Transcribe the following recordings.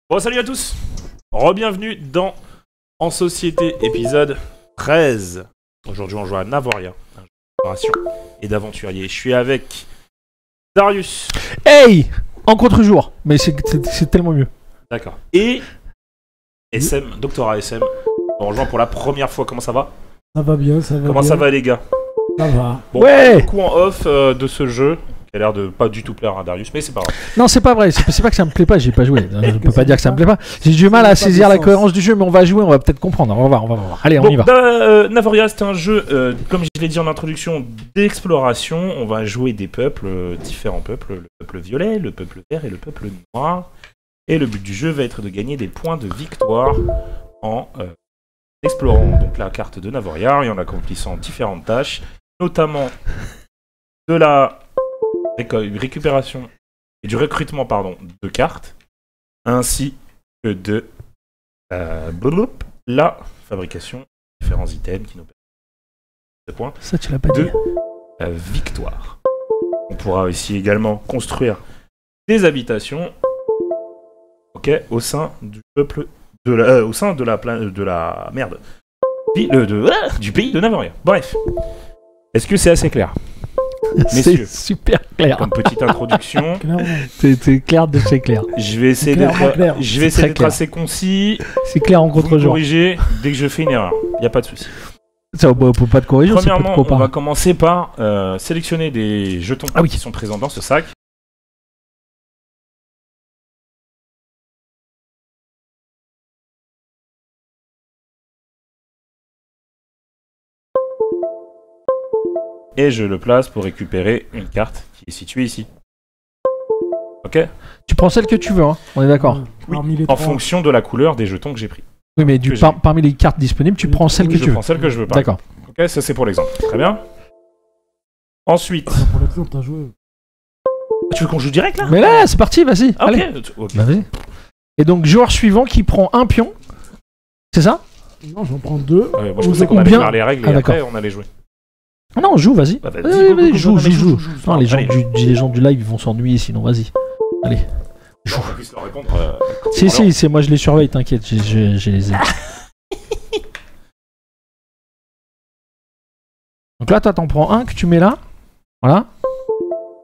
Bon, salut à tous. Re-bienvenue dans En Société, épisode 13. Aujourd'hui, on joue à Navoria, un jeu d'exploration et d'aventurier. Je suis avec Darius. Hey, en contre-jour, mais c'est tellement mieux. D'accord. Et SM, Doctorat SM. On rejoint pour la première fois. Comment ça va? Ça va bien, ça va Comment bien. ça va, les gars? Ça va. Bon, Ouais. un coup en off de ce jeu qui a l'air de pas du tout plaire à Darius, mais c'est pas grave. Non, c'est pas vrai, c'est pas que ça me plaît pas, j'ai pas joué. Je peux Que pas dire que ça me plaît pas. J'ai du mal à pas saisir de la sens. cohérence du jeu, mais on va jouer, on va peut-être comprendre. On va voir. Allez, on Bon, y va. Navoria, c'est un jeu, comme je l'ai dit en introduction, d'exploration. On va jouer des peuples, différents peuples, le peuple violet, le peuple vert et le peuple noir. Et le but du jeu va être de gagner des points de victoire en explorant donc la carte de Navoria et en accomplissant différentes tâches, notamment de la récupération et du recrutement de cartes, ainsi que de la fabrication de différents items qui nous permettent de points Ça, tu l'as pas de dit. victoire. On pourra aussi également construire des habitations, au sein du peuple au sein de la merde du pays de Navoria. Bref, est-ce que c'est assez clair? C'est Messieurs, super clair. comme petite introduction, Clairement. C'est clair de chez clair. je vais essayer Clairement d'être clair. C'est très clair. assez concis. C'est clair en Vous me contre-jour. corrigez dès que je fais une erreur. Il n'y a pas de souci. Ça, on peut pas te corriger, c'est Premièrement, pas de on va quoi commencer par sélectionner des jetons Ah oui. qui sont présents dans ce sac. Et je le place pour récupérer une carte qui est située ici. Ok? Tu prends celle que tu veux, hein. On est d'accord. Oui, Parmi les en trois. fonction de la couleur des jetons que j'ai pris. Oui, mais Que j'ai. parmi les cartes disponibles, tu prends celle que Je tu veux. prends celle que je veux pas. D'accord. Ok, ça c'est pour l'exemple. Très bien. Ensuite, Pour l'exemple, t'as joué. tu veux qu'on joue direct là? Mais là, c'est parti, vas-y. Ah, Allez. ok. Bah, vas-y. Et donc, joueur suivant qui prend un pion. C'est ça? Non, j'en prends deux. Moi je Ou pensais qu'on ou allait bien- faire les règles Ah, et après d'accord. on allait jouer. Ah non, joue, vas-y. Bah, vas-y, Vas-y, go, go, go, joue, non, mais joue. Non, les Allez. gens du live ils vont s'ennuyer sinon, vas-y. Allez. Pour qu'on puisse leur répondre. Si, c'est moi je les surveille, t'inquiète, j'ai les aides. Donc là, toi t'en prends un que tu mets là. Voilà.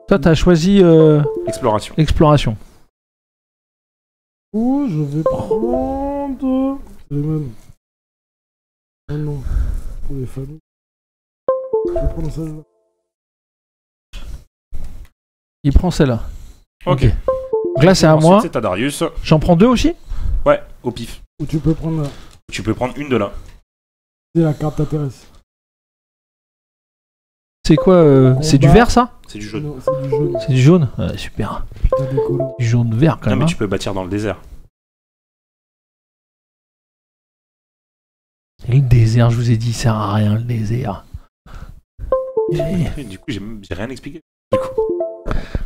Toi t'as choisi Exploration. exploration. Ou je vais prendre. C'est les mêmes. Ah non. Pour les familles. Je vais prendre celle-là. Il prend celle-là. Ok. Donc là c'est à Ensuite, moi. c'est à Darius. J'en prends deux aussi. Ouais, au pif. Ou tu peux prendre la. Tu peux prendre une de là. Si la carte t'intéresse. C'est quoi c'est du Combat. vert ça? C'est du jaune. Non, c'est du jaune. C'est du jaune? Ouais, super. T'as des colos. Du jaune vert quand Non, même. mais Hein. tu peux bâtir dans le désert. Et le désert, je vous ai dit, il sert à rien le désert. Et du coup, j'ai rien expliqué. Du coup.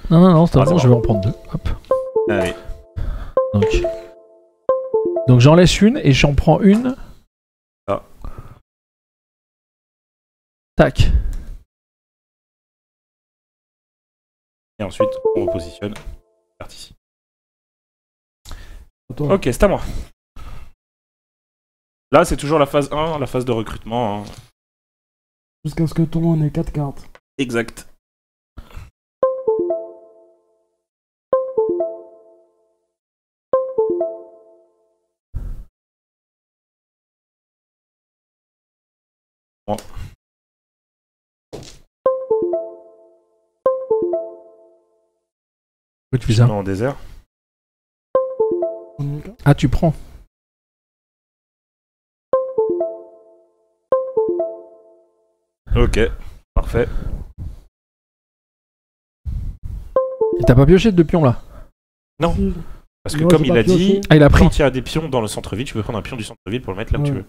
Non, c'est Ah, bon, c'est je vais en prendre deux. Hop. Allez. Donc j'en laisse une et j'en prends une. Ah. Tac. Et ensuite, on repositionne. Carte ici. À toi. Ok, c'est à moi. Là, c'est toujours la phase 1, la phase de recrutement. Hein. Jusqu'à ce que tout le monde ait 4 cartes. Exact. Bon. Pourquoi tu fais Je ça? mets en désert. Prendre une carte. Ah, tu prends. Ok, parfait. Et t'as pas pioché de pion là? Non. Si. Parce que Non, comme j'ai il pas a dit, pioché. Ah, il a pris. quand il y a des pions dans le centre-ville, tu peux prendre un pion du centre-ville pour le mettre là où tu Ouais. veux.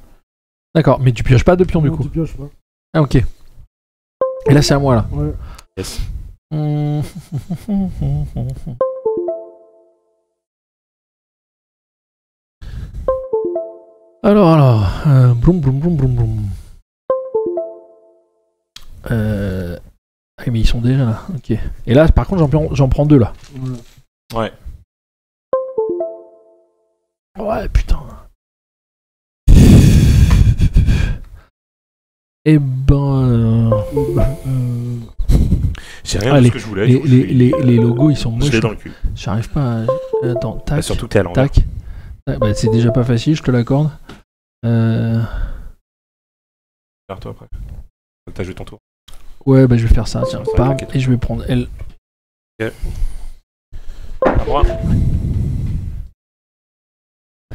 D'accord, mais tu pioches pas de pion du Non, coup. tu pioches pas. Ah, ok. Et là, c'est à moi là. Ouais. Yes. Alors, broum, broum, broum, broum, broum. Ah, mais ils sont déjà là, ok. Et là, par contre, j'en prends deux là. Ouais. Ouais. Ouais, putain. Eh ben... J'ai rien de ce que je voulais. Les logos, ils sont moches. Je l'ai dans le cul. J'arrive pas à... Attends, tac. Bah, surtout que t'es à l'envers. Tac. Bah, c'est déjà pas facile, je te l'accorde. Vers toi après. Faut que t'as joué ton tour. Ouais, bah je vais faire ça, tiens. Ça, Bam, t'inquiète. et je vais prendre L. Ok. À moi.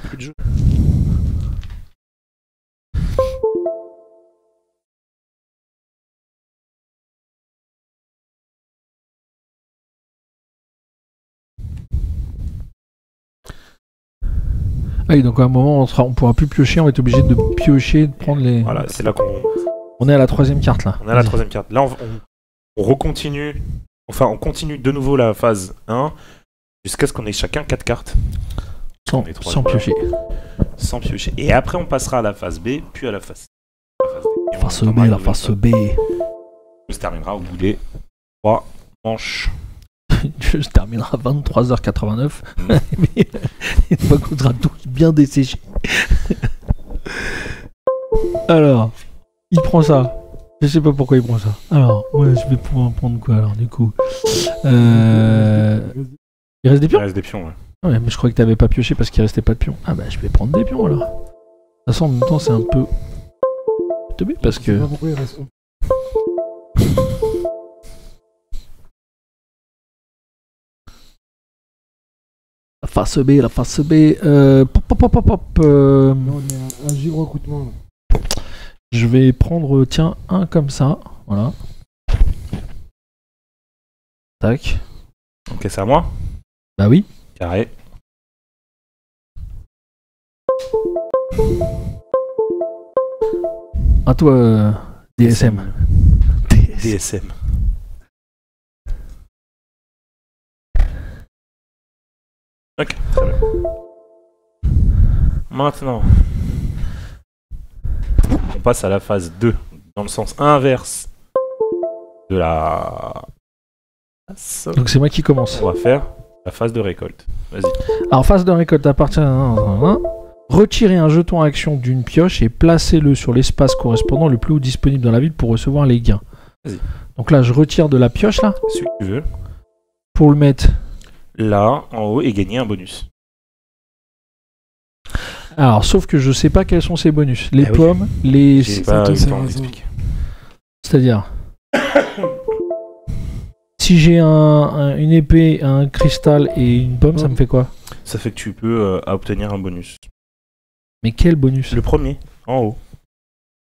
Plus de jeu. Ah oui, donc à un moment, on pourra plus piocher, on va être obligé de piocher, de prendre les... Voilà, c'est là qu'on... On est à la 3ème carte, là. On est à la 3ème carte. Là, on recontinue. Enfin, on continue de nouveau la phase 1 jusqu'à ce qu'on ait chacun 4 cartes. Sans piocher. Sans piocher. Et après, on passera à la phase B, puis à la phase C. La phase B, la phase B. Ça se terminera au bout des 3 manches. Je terminera à 23h89. Mais une fois qu'on sera tous bien desséchés. Alors, il prend ça. Je sais pas pourquoi il prend ça. Alors, moi je vais pouvoir prendre quoi alors du coup Il reste des pions? Il reste des pions, ouais. Ouais, mais je croyais que t'avais pas pioché parce qu'il restait pas de pions. Ah bah je vais prendre des pions alors. De toute façon en même temps c'est un peu teubé parce que... Je sais pas pourquoi il reste. La face B, la face B. Pop. Là, on est à Givre recrutement. Je vais prendre, tiens, un comme ça. Voilà. Tac. Ok, c'est à moi. Bah oui. Carré. À toi, DSM. DSM. Ok, très bien. Maintenant, on passe à la phase 2, dans le sens inverse de la phase. Donc c'est moi qui commence. On va faire la phase de récolte. Vas-y. Alors, phase de récolte à partir de... Retirez un jeton action d'une pioche et placez-le sur l'espace correspondant le plus haut disponible dans la ville pour recevoir les gains. Vas-y. Donc là, je retire de la pioche, là, Celui que tu veux. pour le mettre... Là, en haut, et gagner un bonus. Alors, sauf que je sais pas quels sont ces bonus. Les Ah oui. pommes, les... J'ai pas eu le c'est temps raison. d'expliquer. C'est-à-dire... Si j'ai une épée, un cristal et une pomme, ça me fait quoi? Ça fait que tu peux obtenir un bonus. Mais quel bonus? Le premier, en haut.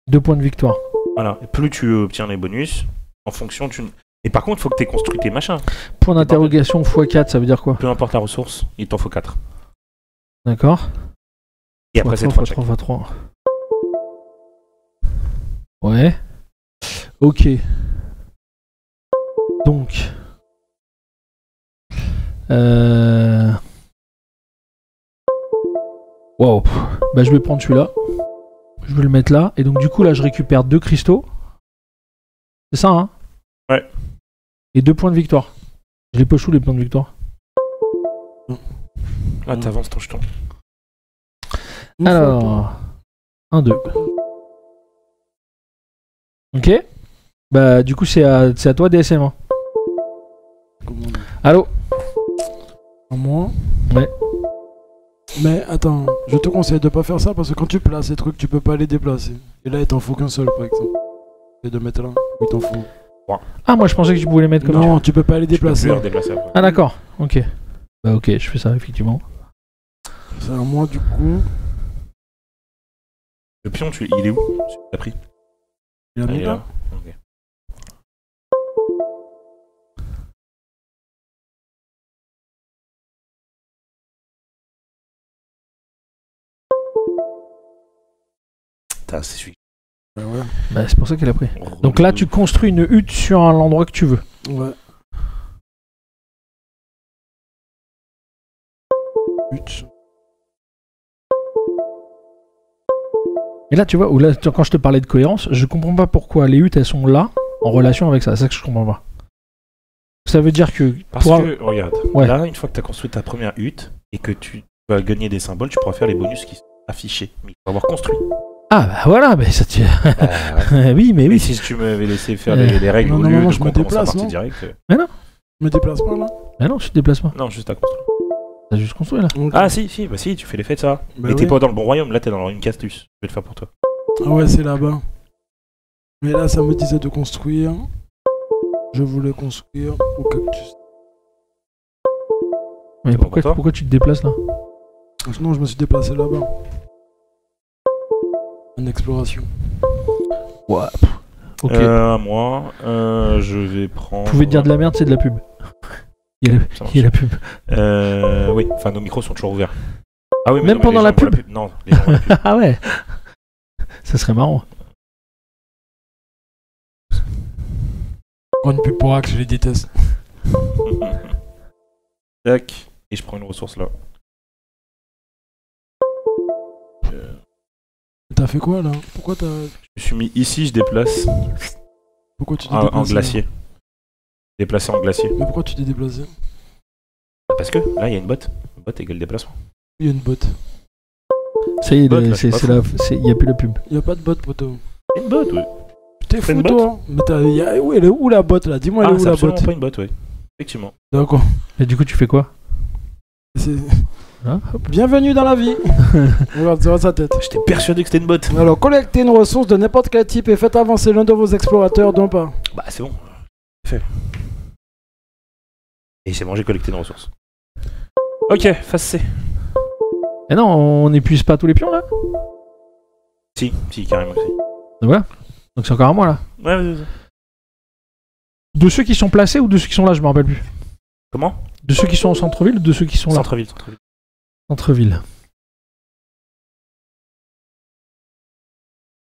2 points de victoire. Voilà. Et plus tu obtiens les bonus, en fonction, tu... Et par contre, il faut que tu aies construit tes machins. Point d'interrogation x4, ça veut dire quoi? Peu importe la ressource, il t'en faut 4. D'accord. Et après, c'est 3 chaque. 3 3. Ouais. Ok. Donc. Wow. Bah je vais prendre celui-là. Je vais le mettre là. Et donc du coup là je récupère 2 cristaux. C'est ça hein? Ouais. Et 2 points de victoire. Je les poche où les points de victoire? Là, t'avances ton jeton. Alors. 1, 2. Ok. Bah du coup c'est à toi DSM. Hein. Allô? À moi. Ouais. Mais attends, je te conseille de pas faire ça parce que quand tu places ces trucs, tu peux pas les déplacer. Et là, il t'en faut qu'un seul, par exemple. Et de mettre là, où il t'en faut. Ah moi je pensais que tu pouvais les mettre comme Non, tu peux pas les Tu peux déplacer. plus les redéplacer après. Ah d'accord, ok. Bah ok, je fais ça effectivement. C'est à moi, du coup. Le pion, il est où? Celui que t'as pris? Il a Ah, mis il est là. là. Ok. Putain, c'est celui. Bah ouais. Bah c'est pour ça qu'elle a pris. Donc là tu construis une hutte sur l'endroit que tu veux. Ouais. Hutte. Et là tu vois, où là, quand je te parlais de cohérence, je comprends pas pourquoi les huttes elles sont là en relation avec ça. C'est ça que je comprends pas. Ça veut dire que... Parce pour- que, regarde, Ouais. là, une fois que tu as construit ta première hutte et que tu tu vas gagner des symboles, tu pourras faire les bonus qui sont affichés, mais il faut avoir construit. Ah bah voilà, mais ça tient. Oui, mais Mais oui. si tu m'avais laissé faire les règles Non, au non, lieu non, de je me qu'on commence la déplace, partie non directe. Je me déplace pas là. Ah non, je te déplace pas. Non, juste à construire. T'as juste construit là. Ok. Ah si, bah si, tu fais l'effet de ça. Bah Mais t'es oui. pas dans le bon royaume, là t'es dans une castus. Je vais le faire pour toi. Ah ouais, c'est là-bas. Mais là, ça me disait de construire. Je voulais construire au cactus. Mais C'est bon pour toi pourquoi tu te déplaces là? Sinon, je me suis déplacé là-bas. En exploration. Ouais. Ok. À moi, je vais prendre... Vous pouvez dire de la merde, c'est de la pub. Il y a, Ça marche. il y a la pub. Oui, enfin nos micros sont toujours ouverts. Ah oui, mais Même non, mais pendant les la gens voient pub Non, les gens voient la pub. Ah ouais. Ça serait marrant. Prends une pub pour Axe, je les déteste. Tac, et je prends une ressource là. T'as fait quoi là? Pourquoi t'as. Je me suis mis ici, je déplace Pourquoi tu t'es en déplacé? glacier. Déplacer en glacier. Mais pourquoi tu t'es déplacé? Parce que là, il y a une botte. Une botte égale déplacement. Il y a une botte. Ça y est, Bot, là, c'est c'est pas il y a plus la pub. Il y a pas de botte, poteau. Une botte, oui. T'es C'est fou une toi? Mais où elle est où la botte là? Dis-moi, elle Ah, est où c'est la absolument botte? pas une botte, oui. Effectivement. D'accord. Et du coup, tu fais quoi? C'est- Hein, hop. Bienvenue dans la vie. Regarde, c'est sa tête. J'étais persuadé que c'était une botte. Alors, collectez une ressource de n'importe quel type et faites avancer l'un de vos explorateurs d'un pas. Bah, c'est bon. Fait. Et c'est bon, j'ai collecté nos ressources. Ok, phase C. Eh non, on n'épuise pas tous les pions là? Si, carrément. Si. Donc voilà. Donc c'est encore à moi là. Ouais, vas-y. De ceux qui sont placés ou de ceux qui sont là, je me rappelle plus. Comment? De ceux qui sont au centre-ville ou de ceux qui sont là? Centre-ville. Centre-ville.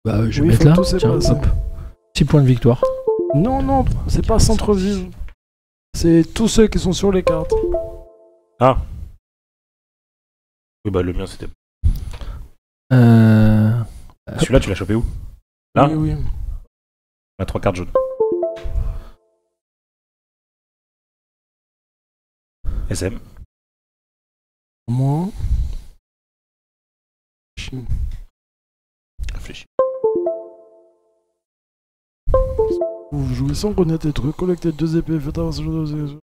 Bah, je vais Oui, mettre faut là. tous se Tiens, placer. hop. 6 points de victoire. Non, non, c'est pas centre-ville. C'est tous ceux qui sont sur les cartes. Ah. Oui, bah, le mien, c'était. Celui-là, tu l'as chopé où? Là? Oui, oui. On a 3 cartes jaunes. SM. Moi. Réfléchis. Vous jouez sans connaître les trucs, collectez 2 épées, faites avancer le dos.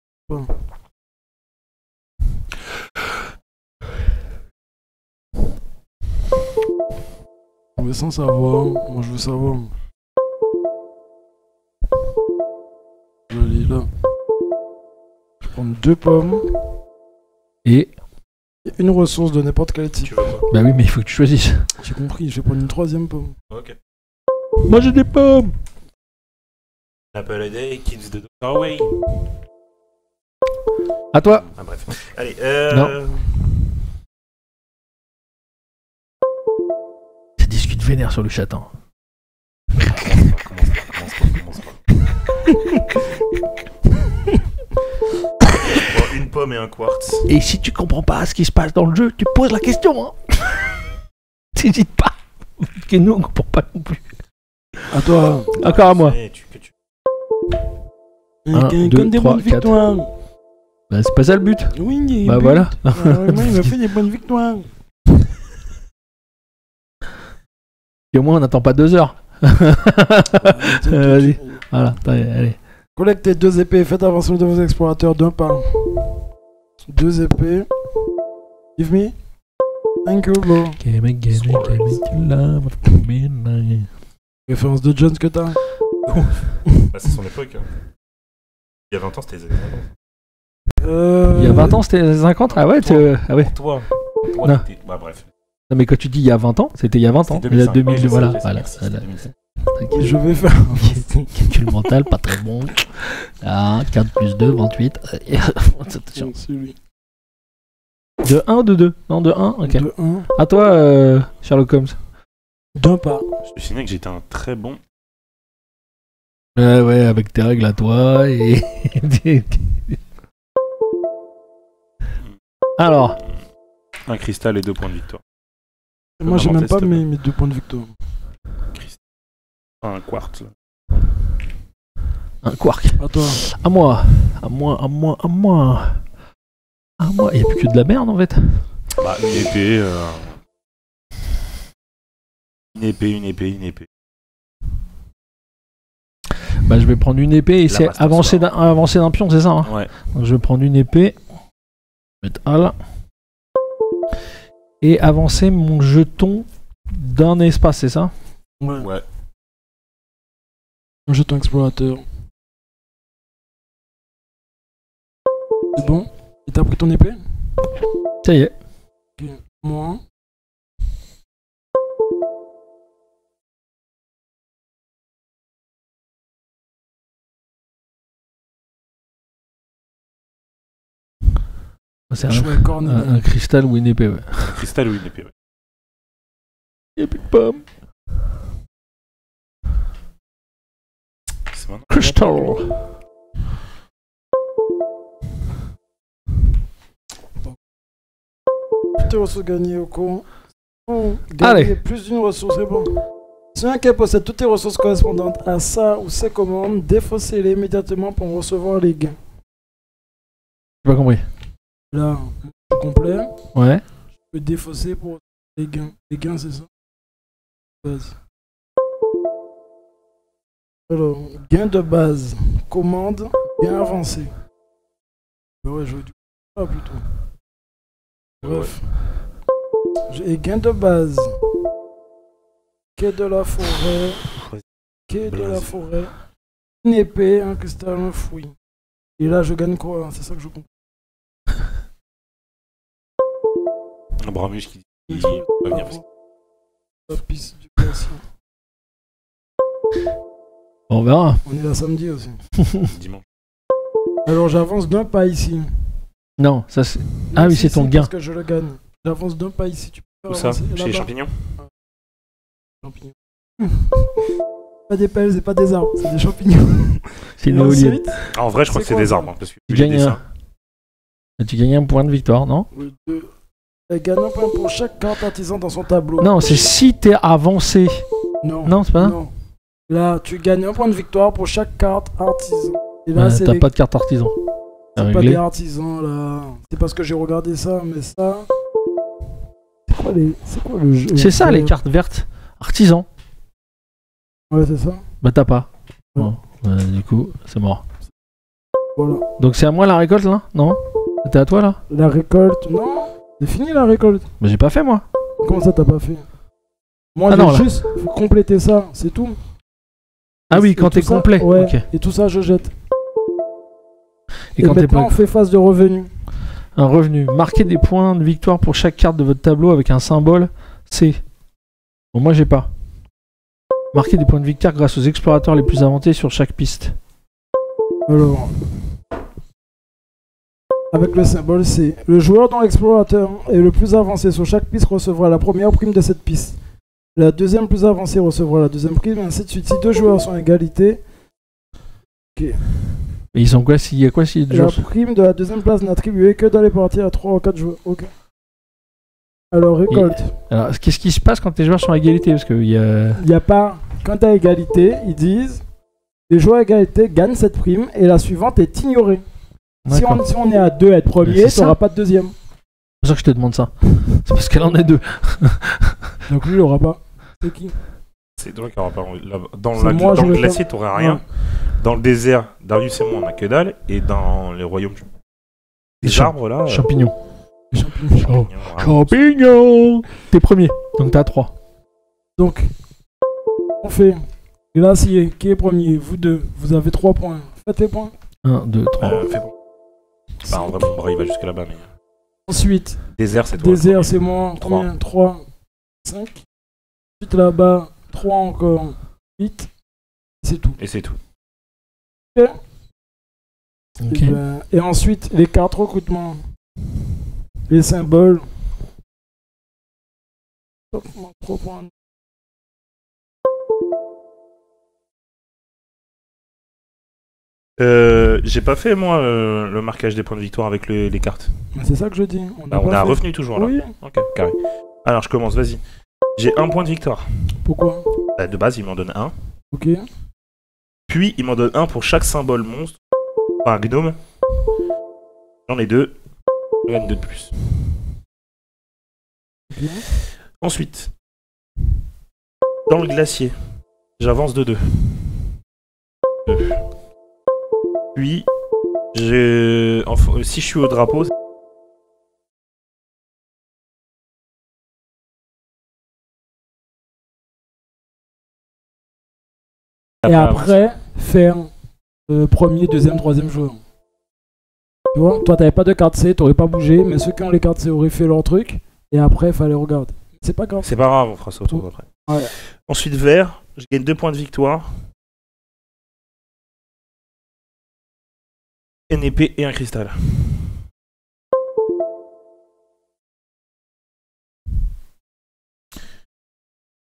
Vous jouez sans savoir, moi je veux savoir. Je lis là. Je prends 2 pommes Et. et une ressource de n'importe quel type. Tu veux quoi? Bah oui, mais il faut que tu choisisses. J'ai compris, je vais prendre une 3ème pomme. Ok. Moi j'ai des pommes! Apple a day, kids de Dr. Away. À toi! Ah, bref. Allez, Non. Ça discute vénère sur le chaton. Commence pas. Bon, une pomme et un quartz. Et si tu comprends pas ce qui se passe dans le jeu, tu poses la question, hein! T'hésites pas! Parce que nous on comprend pas non plus. À toi. Encore à moi. Un, Comme deux, des trois, bonnes victoires. Bah c'est pas ça le but. Oui, Bah but. voilà. Ah, ouais, moi, il m'a fait des bonnes victoires. Et au moins on n'attend pas 2 heures. Vas-y. Voilà, allez. Collectez 2 épées, faites avancer de vos explorateurs d'un pas. 2 épées. Give me. Thank you, bro. Référence de Jones que t'as. Bah, c'est son époque. Hein. Il y a 20 ans, c'était les années 50. Il y a 20 ans c'était 50? Ah ouais, ah ouais. Toi, Non. t'étais... Bah, bref. Non mais quand tu dis il y a 20 ans, c'était il y a 20 ans. C'était Il y a 2005. 2000, Oui, voilà. je sais, Voilà. merci, c'était 2005. Je vais faire. Calcul mental, pas très bon. Ah, 4 plus 2, 28. Attention. Celui. De 1 ou de 2? Non, de 1, ok. De 1. À toi, Sherlock Holmes. D'un pas. Je me souviens que j'étais un très bon. Ouais, avec tes règles à toi et. Alors, Un cristal et 2 points de victoire. Moi, j'ai même pas Test. mes 2 points de victoire. Un quartz. Là. un quark. À toi. À moi. Il n'y a plus que de la merde en fait. Bah, une épée. Une épée. Bah, je vais prendre une épée et c'est avancer d'un pion, c'est ça hein. Ouais. Donc je vais prendre une épée. Métal. Et avancer mon jeton d'un espace, c'est ça? Ouais. Un jeton explorateur. C'est bon? Et t'as pris ton épée? Ça y est. Ok. Moi. C'est Chouette corne. un cristal ou une épée, ouais. Un cristal ou une épée, ouais. Il n'y a plus de pommes. C'est maintenant. Crystal. Toutes tes ressources gagnées au cours. Oh, Allez. gagner plus d'une ressource, c'est bon. Si un quai possède toutes tes ressources correspondantes à ça ou ses commandes, défaussez-les immédiatement pour recevoir les gains. J'ai pas compris. Là, c'est complet. Ouais. Je peux défausser pour les gains. Les gains, c'est ça. Base. Alors, gain de base. Commande, gain avancé. Bah ouais, je veux du coup plutôt. Bref. J'ai gain de base. Quai de la forêt. Quai de la forêt. Une épée, un cristal, un fruit. Et là, je gagne quoi? C'est ça que je comprends. Un Bramus qui va venir aussi. La piste du glacier. On verra. On est là samedi aussi. Dimanche. Alors j'avance d'un pas ici. Non, ça c'est. Ah oui, Si, c'est ton si, gain. Parce que je le gagne. J'avance d'un pas ici. Tu peux Où ça? avancer Chez les là-bas. champignons? Champignons. Pas des pelles et pas des arbres, c'est des champignons. C'est une Et éolienne. ensuite, Ah, en vrai, je crois que c'est quoi, des ça? arbres. Hein, parce que Tu vu les gagnes dessins. Tu gagnes un point de victoire, non? Elle gagne un point pour chaque carte artisan dans son tableau. Non, c'est si t'es avancé. Non. Non, c'est pas ça? Non. Là, tu gagnes un point de victoire pour chaque carte artisan. Et là, c'est T'as les... pas de carte artisan. c'est pas Réglé. des artisans là. C'est parce que j'ai regardé ça, mais ça. C'est quoi le jeu? C'est ça les cartes vertes. Artisan. Ouais, c'est ça. Bah t'as pas. Ouais. Bon, bah, du coup, c'est mort. Voilà. Donc c'est à moi la récolte là? Non? C'était à toi là? La récolte. Non. C'est fini la récolte. Bah j'ai pas fait moi. Comment ça t'as pas fait? Moi Ah j'ai non, là. juste complété ça, c'est tout. Ah oui, Et quand tout t'es ça, complet. Ouais. Ok. Et tout ça je jette. Et Et quand t'es maintenant pas. on fait phase de revenu. Un revenu. Marquez des points de victoire pour chaque carte de votre tableau avec un symbole C. Bon, moi j'ai pas. Marquez des points de victoire grâce aux explorateurs les plus inventés sur chaque piste. Alors. Avec le symbole C. Le joueur dont l'explorateur est le plus avancé sur chaque piste recevra la première prime de cette piste. La deuxième plus avancée recevra la deuxième prime, et ainsi de suite. Si deux joueurs sont à égalité, Et ils sont quoi s'il y a quoi s'il y a deux la joueurs prime de la deuxième place n'est attribuée que dans les parties à 3 ou 4 joueurs. Ok. Alors récolte. Alors, qu'est-ce qui se passe quand les joueurs sont à égalité? Parce que il y a. Il n'y a pas. Quand tu as égalité, ils disent les joueurs à égalité gagnent cette prime et la suivante est ignorée. Si D'accord. on est à 2 à être premier, c'est tu ça. n'auras pas de deuxième. C'est pour ça que je te demande ça. C'est parce qu'elle en est deux. Donc lui, il n'aura pas. C'est qui? C'est toi qui n'auras pas. Dans, C'est moi, dans je le vais glacier, pas- t'auras rien. Ouais. Dans le désert, Darius et moi, on a que dalle. Et dans les royaumes des Champ- arbres, là. Champignons. Les champignons. champignons, vraiment. Champignons. T'es premier. Donc t'as 3. Donc, on fait glacier. Qui est premier? Vous deux. Vous avez 3 points. Faites les points. 1, 2, 3. Fais bon. Bah, en vrai, mon bras, il va jusque là-bas. Mais... Ensuite, Désert, c'est toi. désert, c'est moi. Trois. Combien? 3, 5. Ensuite, là-bas, 3 encore. 8. C'est tout. Et c'est tout. Ok. Et ensuite, les cartes recrutement. Les symboles. Hop, mon propre. J'ai pas fait, moi, le marquage des points de victoire avec les cartes. Mais c'est ça que je dis. Bah, on pas a un fait. revenu toujours, là. Oui. Ok, carré. Alors, je commence, vas-y. J'ai un point de victoire. Pourquoi? Bah, de base, il m'en donne un. Ok. Puis, il m'en donne un pour chaque symbole monstre. Enfin, gnome. J'en ai 2. Je gagne 2 de plus. Ensuite, dans le glacier, j'avance de 2. Puis, si je suis au drapeau... Et après, faire premier, deuxième, troisième joueur. Tu vois, toi t'avais pas de carte C, t'aurais pas bougé, mais ceux qui ont les cartes C auraient fait leur truc, et après il fallait regarder. C'est pas grave. C'est pas grave, on fera ça autour après. Ouais. Ensuite, vert, je gagne 2 points de victoire. Une épée et un cristal.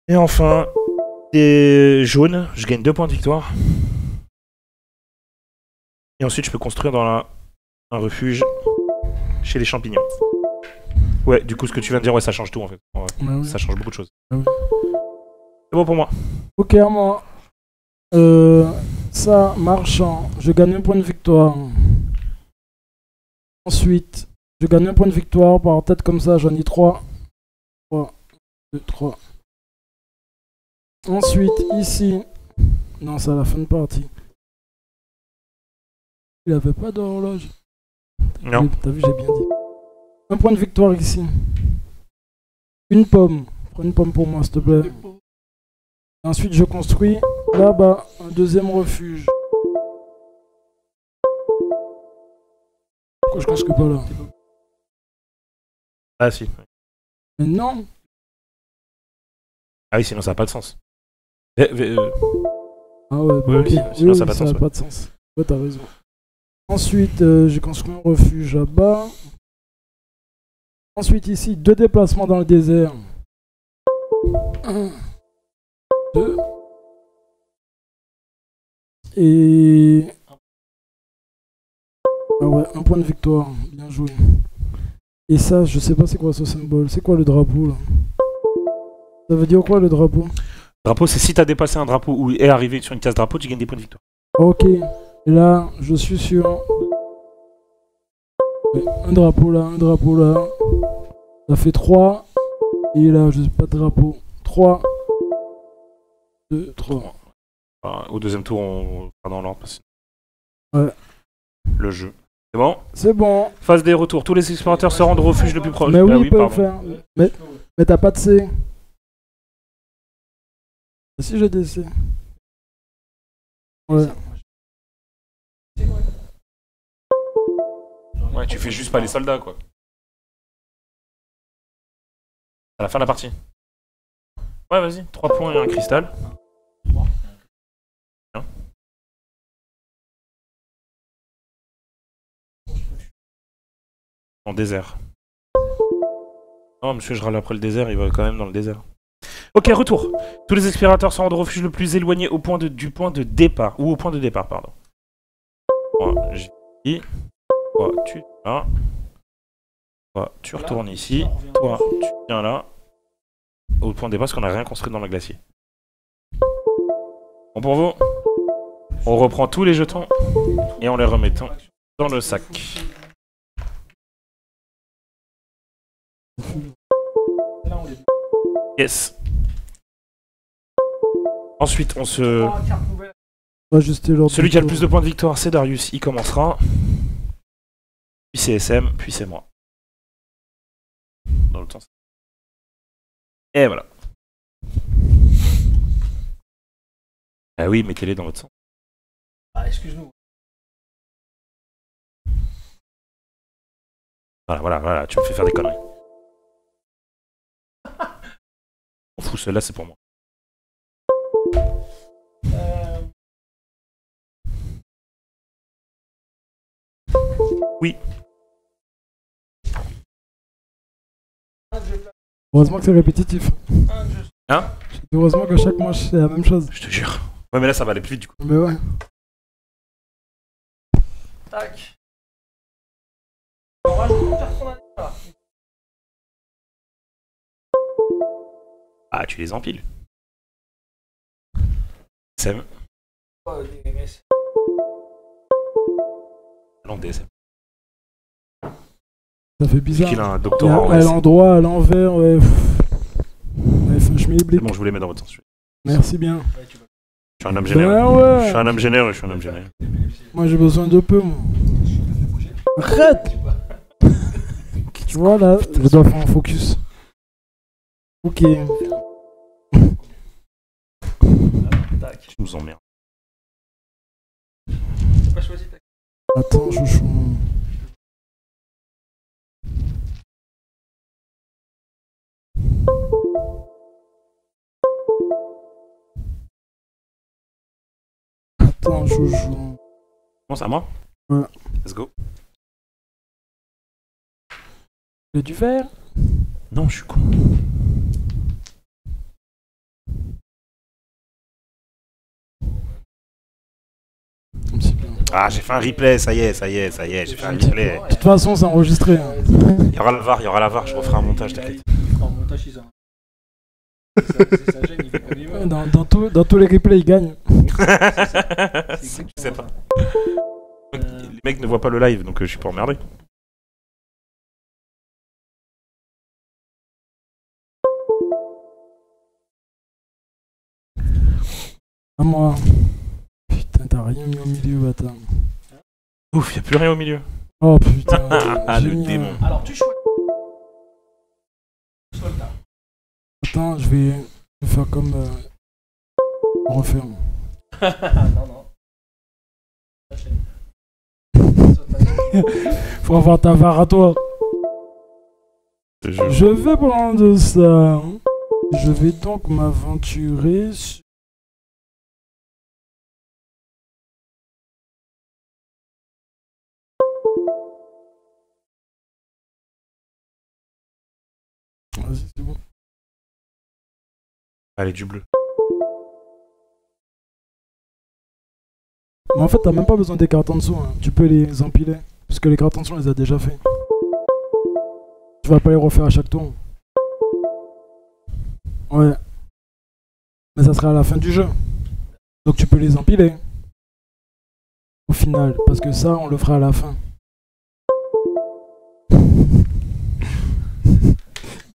Et enfin, des jaunes, je gagne 2 points de victoire. Et ensuite, je peux construire dans un refuge chez les champignons. Ouais, du coup, ce que tu viens de dire, ouais, ça change tout en fait. Ouais, oui. Ça change beaucoup de choses. Oui. C'est bon pour moi. Ok, à moi. Ça, marchand, je gagne un point de victoire. Ensuite, je gagne un point de victoire par tête comme ça, j'en ai 3. 3, 2, 3. Ensuite, ici. Non, c'est à la fin de partie. Il avait pas d'horloge. Non. T'as vu, j'ai bien dit. Un point de victoire ici. Une pomme. Prends une pomme pour moi, s'il te plaît. Ensuite, je construis là-bas un deuxième refuge. Pourquoi je construis pas là? Ah si. Mais non. Ah oui, sinon ça n'a pas de sens. Ah ouais, bah, oui, ok. sinon Oui, ça n'a ça n'a pas pas de sens. Ouais, t'as raison. Ensuite, j'ai construit un refuge là-bas. Ensuite, ici, 2 déplacements dans le désert. 1, 2. Et... Ah ouais, un point de victoire. Bien joué. Et ça, je sais pas c'est quoi ce symbole. C'est quoi le drapeau là? Ça veut dire quoi le drapeau? Drapeau, c'est si t'as dépassé un drapeau ou est arrivé sur une case drapeau, tu gagnes des points de victoire. Ok. Et là, je suis sur... un drapeau là, un drapeau là. Ça fait 3. Et là, je sais pas de drapeau. 3. 2, 3. Enfin, au deuxième tour, on fera dans l'ordre. Ouais. Le jeu. C'est bon? C'est bon. Phase des retours. Tous les explorateurs se rendent au refuge le plus proche. Mais oui, Ah ils peuvent pardon. faire. Mais t'as pas de C. Si j'ai des C. Ouais. Ouais, tu fais juste pas les soldats, quoi. À la fin de la partie. Ouais, vas-y. 3 points et un cristal. Bien. En désert. Non, monsieur, je râle après le désert, il va quand même dans le désert. Ok, retour. Tous les explorateurs se rendent au refuge le plus éloigné du point de départ. Ou au point de départ, pardon. Moi, j'ai dit. Toi, tu viens là. Toi, tu retournes ici. Toi, tu viens là. Au point de départ, parce qu'on n'a rien construit dans le glacier. Bon pour vous? On reprend tous les jetons et on les remet dans le sac. Yes. Ensuite, on se... Celui qui a le plus de points de victoire, c'est Darius. Il commencera. Puis c'est SM, puis c'est moi. Dans le temps. Et voilà. Ah oui, mettez-les dans votre sang. Ah, excuse-nous. Voilà, tu me fais faire des conneries. On fout, celle-là, c'est pour moi. Oui. Heureusement que c'est répétitif. Hein? Heureusement que chaque manche c'est la même chose. Je te jure. Ouais, mais là, ça va aller plus vite, du coup. Mais ouais. Tac. On rajoute une personne là. Ah, tu les empiles. SM. Non, DSM. Ça fait bizarre. Qu'il a un Et doctorat en à S. l'endroit, à l'envers, ouais. Ouais, enfin, je mets les C'est blics. bon, je voulais mettre dans votre sens. Merci bien. Je suis un homme généreux. Ben ouais. Je suis un homme généreux, je suis un homme généreux. Moi, j'ai besoin de peu, moi. Arrête. Tu vois, là, je dois faire un focus. Ok. Je nous emmerde. Attends, chouchou. Attends, chouchou. Bon, c'est à moi? Ouais. Let's go. Il y a du verre? Non, je suis con. Un petit peu. Ah, j'ai fait un replay, ça y est, j'ai fait un replay. De toute façon, c'est enregistré. Hein. Il y aura la VAR, je referai un montage, t'inquiète. En montage, ils ont. C'est sa gêne, il fait comme il veut. Dans tous les replays, il gagne. Je sais pas. Les mecs ne voient pas le live, donc je suis pas emmerdé. À moi. Putain, t'as rien mis au milieu, bâtard. Ouf, y'a plus rien au milieu. Oh putain. Ah, le génial. démon. Alors, tu choisis. Attends, je vais faire comme. Refaire. Non, non. Faut avoir ta VAR à toi. Je vais prendre ça. Je vais donc m'aventurer sur. Vas-y, c'est bon. Allez, du bleu. Mais en fait, t'as même pas besoin des cartes en dessous. Hein. Tu peux les empiler. Parce que les cartes en dessous, on les a déjà fait. Tu vas pas les refaire à chaque tour. Ouais. Mais ça sera à la fin du jeu. Donc tu peux les empiler. Au final. Parce que ça, on le fera à la fin.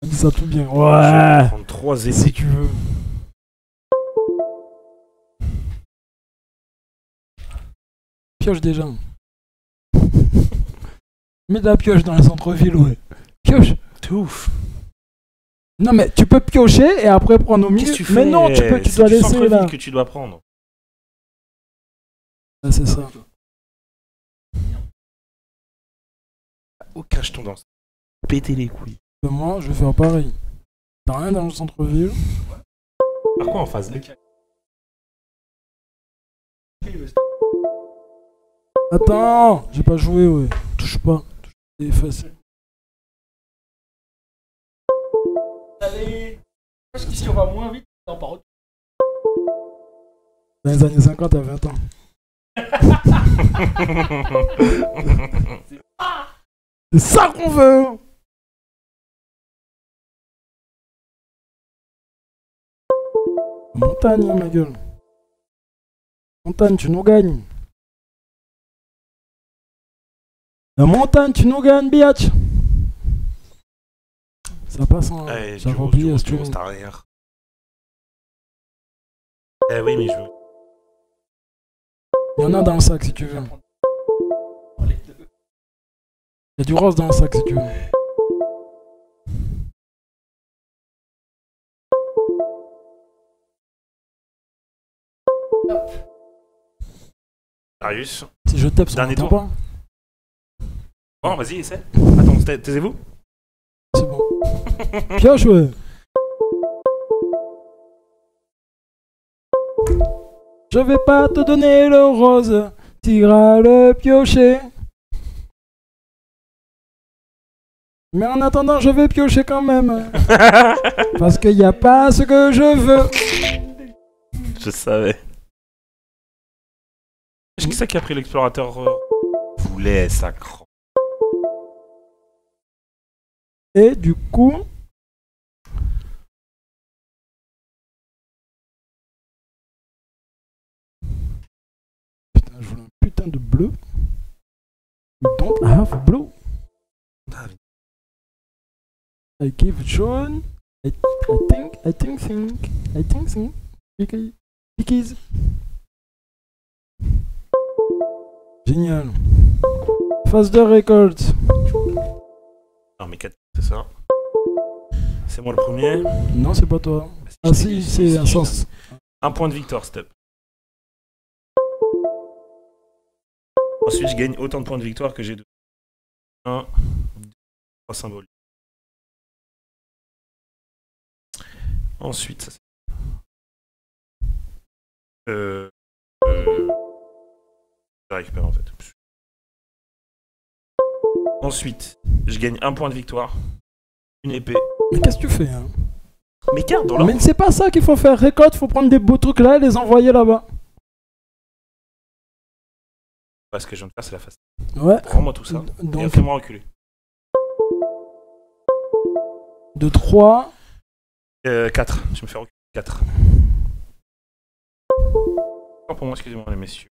On dit ça tout bien. Je vais Ouais. prendre 3 Si tu veux. Pioche déjà. Mets de la pioche dans le centre-ville, ouais. Pioche. T'es ouf. Non mais tu peux piocher et après prendre au milieu. Qu'est-ce que tu fais? Mais non, tu C'est dois du laisser centre-ville là. que tu dois prendre. Ah, c'est ça. Oh, cache-ton dans ça. Péter les couilles. Moi, je vais faire pareil. T'as rien dans le centre-ville. Par quoi en phase? Attends, j'ai pas joué, ouais. Touche pas. C'est facile. Allez. Parce que si on va moins vite, on part. Dans les années 50, à 20 ans. C'est ça qu'on veut. Montagne, ma gueule. Montagne, tu nous gagnes. La montagne, tu nous gagnes, biatch. Ça passe en... Allez, J'avais du oublié rose, ce truc. c'est arrière. Eh oui, mais je veux. Il y en a dans le sac si tu veux. Il y a du rose dans le sac si tu veux. Darius. Si je tape, ça Dernier m'entend tour. pas. Bon, vas-y, essaie. Attends, taisez-vous. C'est bon. Pioche, ouais. Je vais pas te donner le rose, t'iras le piocher. Mais en attendant, je vais piocher quand même. Parce qu'il n'y a pas ce que je veux. Je savais. Qui c'est qui a pris l'explorateur voulait ça cran. Et du coup... Putain, je voulais un putain de bleu. Don't have blue. I give John. I think. Pickies. Génial. Phase de Records. Non, mais 4, c'est ça. C'est moi le premier. Non, c'est pas toi. Ah si, c'est un sens. Un point de victoire, step. Ensuite, je gagne autant de points de victoire que j'ai de. 1, 2, 3 symboles. Ensuite, ça c'est. Je récupère en fait. Ensuite, je gagne un point de victoire. Une épée. Mais qu'est-ce que tu fais hein? Mes cartes dans l'ordre. Mais c'est pas ça qu'il faut faire. Récolte, faut prendre des beaux trucs là et les envoyer là-bas. Ce que je viens de faire, c'est la face. Ouais. Prends-moi tout ça. Donc, Et fais-moi reculer. De 3. 4. Je me fais reculer. 4. Pour moi, excusez-moi, les messieurs.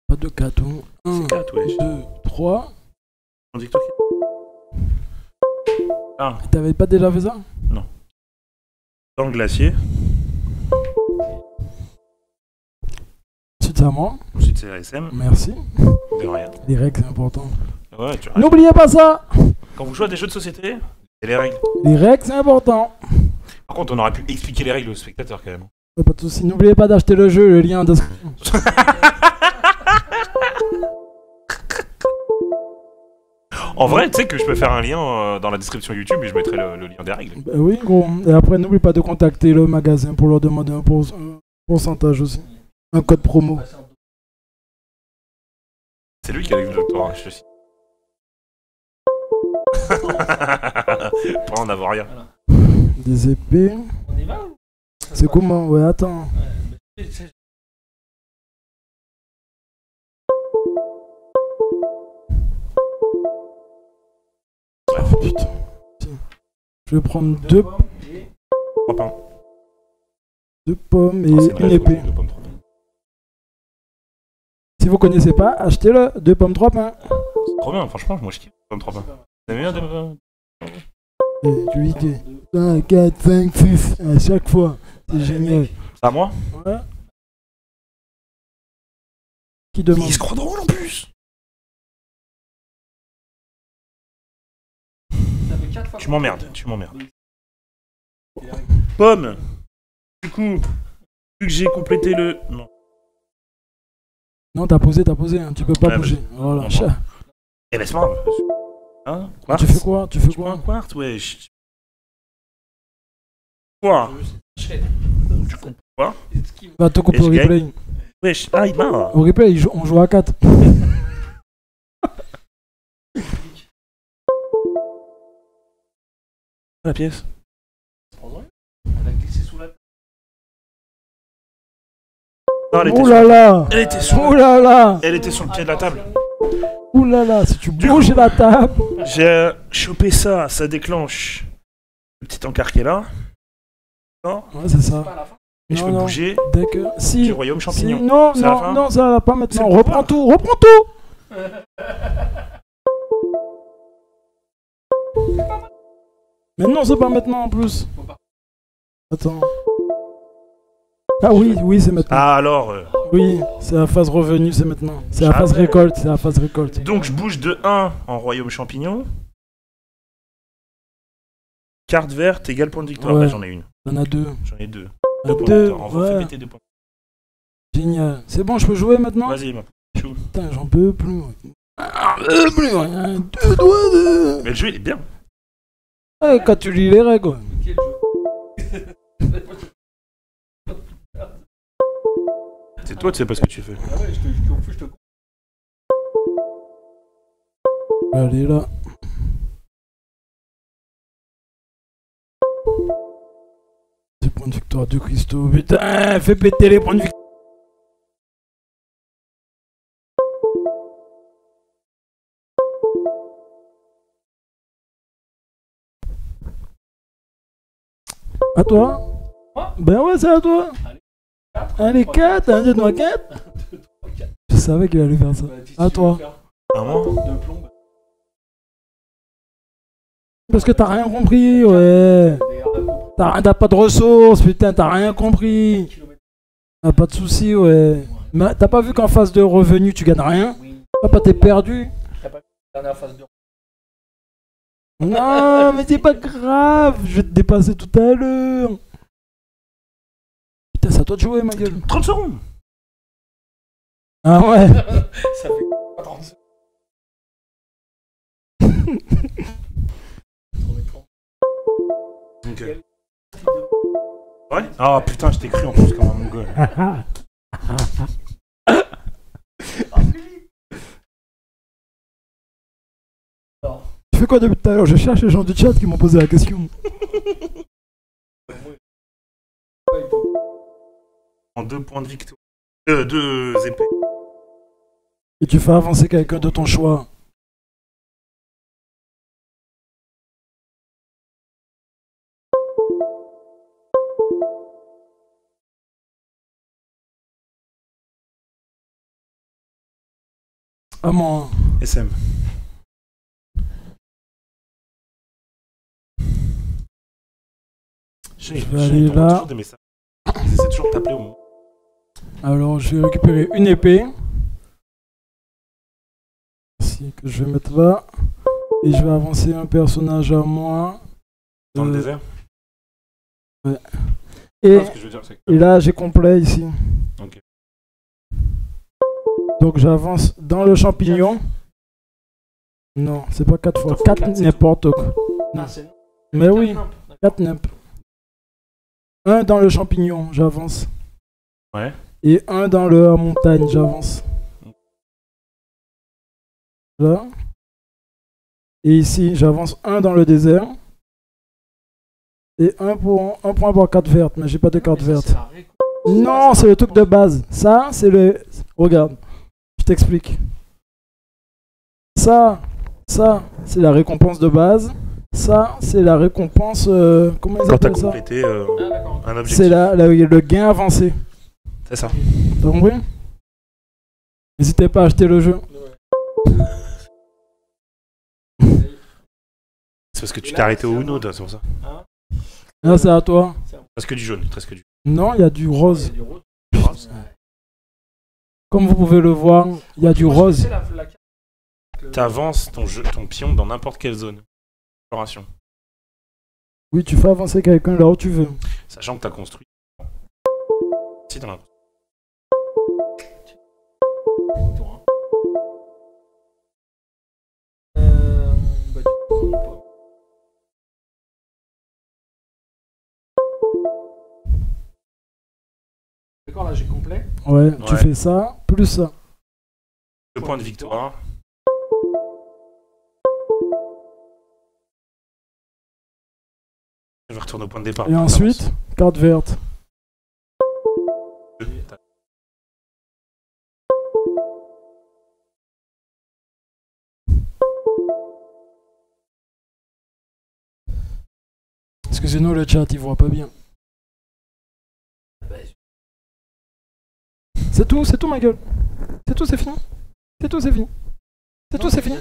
Pas de 4. 1, 4, ouais. 2, 3. On dit que toi qui. Ah, T'avais pas déjà fait ça? non. Dans le glacier. C'est à moi. Ensuite, c'est ASM. Merci. De rien. Les règles, c'est important. Ouais, tu vois. N'oubliez pas ça. Quand vous jouez à des jeux de société, c'est les règles. Les règles, c'est important. Par contre, on aurait pu expliquer les règles aux spectateurs quand même. Pas de soucis. N'oubliez pas d'acheter le jeu, le lien en description. En vrai, tu sais que je peux faire un lien dans la description YouTube et je mettrai le lien des règles. Bah oui, gros. Et après, n'oublie pas de contacter le magasin pour leur demander un pourcentage aussi. Un code promo. C'est lui qui a eu le doctorat, je te cite. Pour en avoir rien. Des épées. On y va ou... C'est comment? Ouais, attends. Bref, Putain. Je vais prendre deux 3 pains. pommes et Oh, c'est une épée. 2 pommes, 3 pains. Si vous connaissez pas, achetez-le. 2 pommes, 3 pains. C'est trop bien, franchement, moi je kiffe. 2 pommes, 3 pains. T'aimes bien 2 pommes? Et tu lui dis 1, 4, 5, 6 à chaque fois. C'est génial. C'est à moi? Ouais. Qui demande? Il se croit drôle en plus! Tu m'emmerdes, tu m'emmerdes. Pomme! Du coup, vu que j'ai complété le. Non. Non, t'as posé, hein. Tu peux pas Ouais, bouger. Voilà. non, Chat. non. Eh ben c'est pas grave. Hein? Tu fais quoi? Tu fais Tu vois un quoi? quart, ouais. Quoi? Tu comprends pas? Va te couper Et au je gagne. replay. Wesh, ah, il m'a. Au replay, on joue à 4. La pièce. Non, Ouh là là! elle était sur Ouh là là! Elle était sur le pied de la table. Ouh là là! Si tu bouges la table! J'ai chopé ça, ça déclenche le petit encart qui est là. Non? Ouais, c'est ça. Et je peux Non. bouger Dès que. Si. du royaume Si. champignon. Non, C'est la fin? non, ça va pas maintenant. C'est le Reprends pouvoir. tout! Reprends tout! Mais non, c'est pas maintenant en plus. Attends. Ah oui, oui, c'est maintenant. Ah alors Oui, c'est la phase revenue, c'est maintenant. C'est la phase Jamais. récolte, c'est la phase récolte. donc je bouge de 1 en royaume champignon. Carte verte égale point de victoire. Ouais. Là j'en ai une. Y'en a deux. J'en ai 2. Y'en a 2 points de deux, victoire. On va faire ouais. péter 2 points. Génial. C'est bon, je peux jouer maintenant? Vas-y, ma chou. Putain, j'en peux plus. Plus rien. Deux doigts de. Mais le jeu il est bien. Ouais, quand tu lis les règles. C'est toi, tu sais pas ce que tu fais. Allez là. Des points de victoire de Christo. Putain, fais péter les points de victoire. À toi? Ben ouais, c'est à toi. Allez, 4, 1, 2, 3, 4. Je savais qu'il allait faire ça. À toi. À moi? Parce que t'as rien compris, ouais. T'as pas de ressources, putain, t'as rien compris. Ah, pas de soucis, ouais. Mais t'as pas vu qu'en phase de revenu, tu gagnes rien? Papa, t'es perdu. Non, mais c'est pas grave, je vais te dépasser tout à l'heure. Putain, c'est à toi de jouer, ma gueule. 30 secondes. Ah ouais. Ça fait pas 30 secondes. Ok. Ouais. Ah putain, je t'ai cru en plus comme un mongol. Tu fais quoi depuis tout à l'heure? Je cherche les gens du chat qui m'ont posé la question. En 2 points de victoire. 2 épées. Et tu fais avancer quelqu'un de ton choix. À moi. SM. Je vais aller là. Toujours des messages. Ils essaient toujours de t'appeler au moment. Alors, je vais récupérer une épée. Ici, que je vais mettre là. Et je vais avancer un personnage à moi. Dans le désert. Ouais. Et, Ce que je veux dire, c'est que... et là, j'ai complet ici. Ok. Donc, j'avance dans le champignon. Non, c'est pas 4 fois. 4 4, c'est n'importe quoi. Non, Mais oui, 4 nimp. Un dans le champignon, j'avance. Ouais. Et un dans la montagne, j'avance. Là. Et ici, j'avance un dans le désert. Et un point pour carte verte, mais j'ai pas de carte verte. Non, c'est le truc de base. Ça, c'est le... Regarde, je t'explique. Ça, c'est la récompense de base. Ça, c'est la récompense... comment ils Quand t'as appellent ça? complété un objectif. C'est le gain avancé. C'est ça. T'as compris? N'hésitez pas à acheter le jeu. C'est parce que tu t'es arrêté au Uno, c'est pour ça. Là, c'est à toi. Presque du jaune, presque du Non, il y a du rose. Comme vous pouvez le voir, il y a du rose. T'avances ton pion dans n'importe quelle zone. Exploration. Oui, tu fais avancer quelqu'un là où tu veux. Sachant que t'as construit. Si, t'en as. D'accord, là j'ai complet. Ouais, tu Ouais. fais ça, plus ça. 2 points de victoire. Je vais retourner au point de départ. Et ensuite, carte verte. Excusez-nous, le chat, il voit pas bien. C'est tout ma gueule. C'est tout, c'est fini. C'est tout, c'est fini. C'est tout, c'est fini.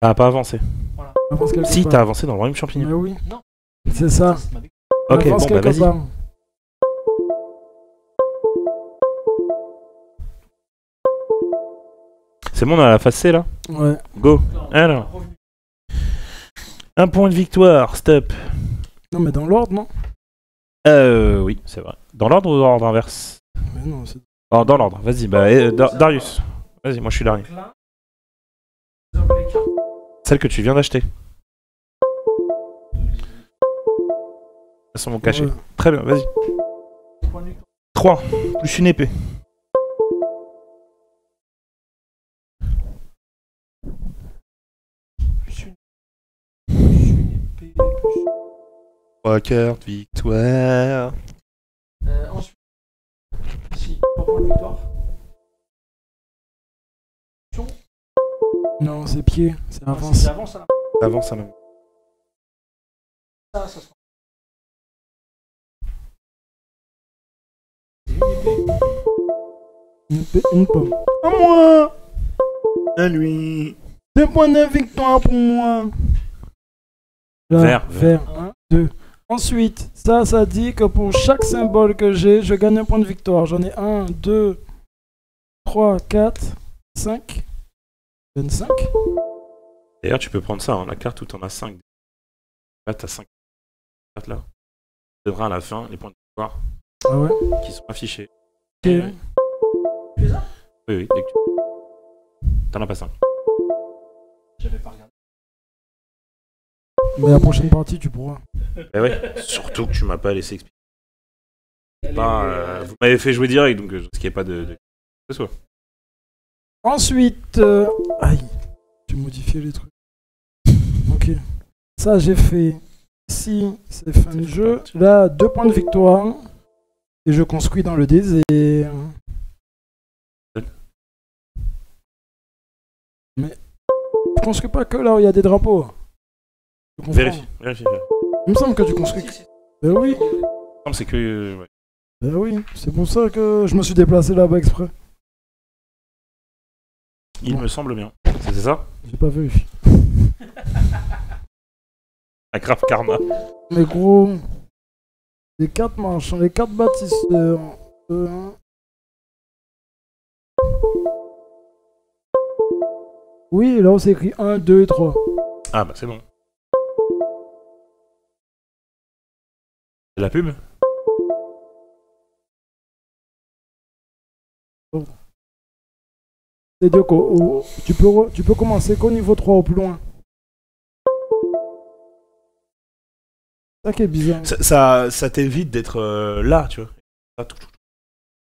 T'as pas avancé. Avance quelque Si, part. t'as avancé dans le royaume champignon. Mais oui. Non. C'est ça. Ok, Avance bon bah quelque vas-y. part. C'est bon, on a la phase C là. Ouais. Go. Alors. 1 point de victoire, stop. Non, mais dans l'ordre, non? Oui, c'est vrai. Dans l'ordre ou dans l'ordre inverse? Mais non, c'est... Oh, dans l'ordre, vas-y, bah, Darius. Vas-y, moi je suis dernier. Celle que tu viens d'acheter. Elles sont cachées. Ouais. Très bien, vas-y. 3, plus une épée. Trois cartes, victoire. Ensuite, si, 3 points de victoire. Non, c'est pied, c'est Si avance. j'avance à la Avance à la main. ça sera. Une épée. Une pomme. À moi. À lui. 2 points de victoire pour moi. Là, Vert. 1, 2. Ensuite, ça dit que pour chaque symbole que j'ai, je gagne un point de victoire. J'en ai 1, 2, 3, 4, 5. 25. D'ailleurs, tu peux prendre ça, hein, la carte où tu en as 5. Là, tu as 5 cartes là. Tu devras à la fin les points de victoire Ah ouais? qui sont affichés. Ok. Oui, dès que tu... T'en as pas 5. J'avais pas regardé. Mais la prochaine partie, tu pourras. Eh ouais, surtout que tu m'as pas laissé expliquer. Vous m'avez fait jouer direct, donc je risquais qu'il n'y ait pas de... Ce soit. Ensuite, aïe, j'ai modifié les trucs. Ok. Ça, j'ai fait. Ici, c'est fin de jeu. Là, 2 points de victoire. Et je construis dans le désert. Mais je construis pas que là où il y a des drapeaux. Je comprends. Vérifie. Il me semble que tu construis. Ben oui. Non, c'est que... ouais. Ben oui. C'est pour ça que je me suis déplacé là-bas exprès. Il me semble bien. C'est ça? J'ai pas vérifié. Un grave karma. Mais gros, les 4 marchands, les 4 bâtisseurs. Oui, là où c'est écrit 1, 2 et 3. Ah bah c'est bon. C'est la pub? C'est-à-dire que tu peux commencer qu'au niveau 3 au plus loin. Ça qui est bizarre. Ça t'évite d'être là, tu vois.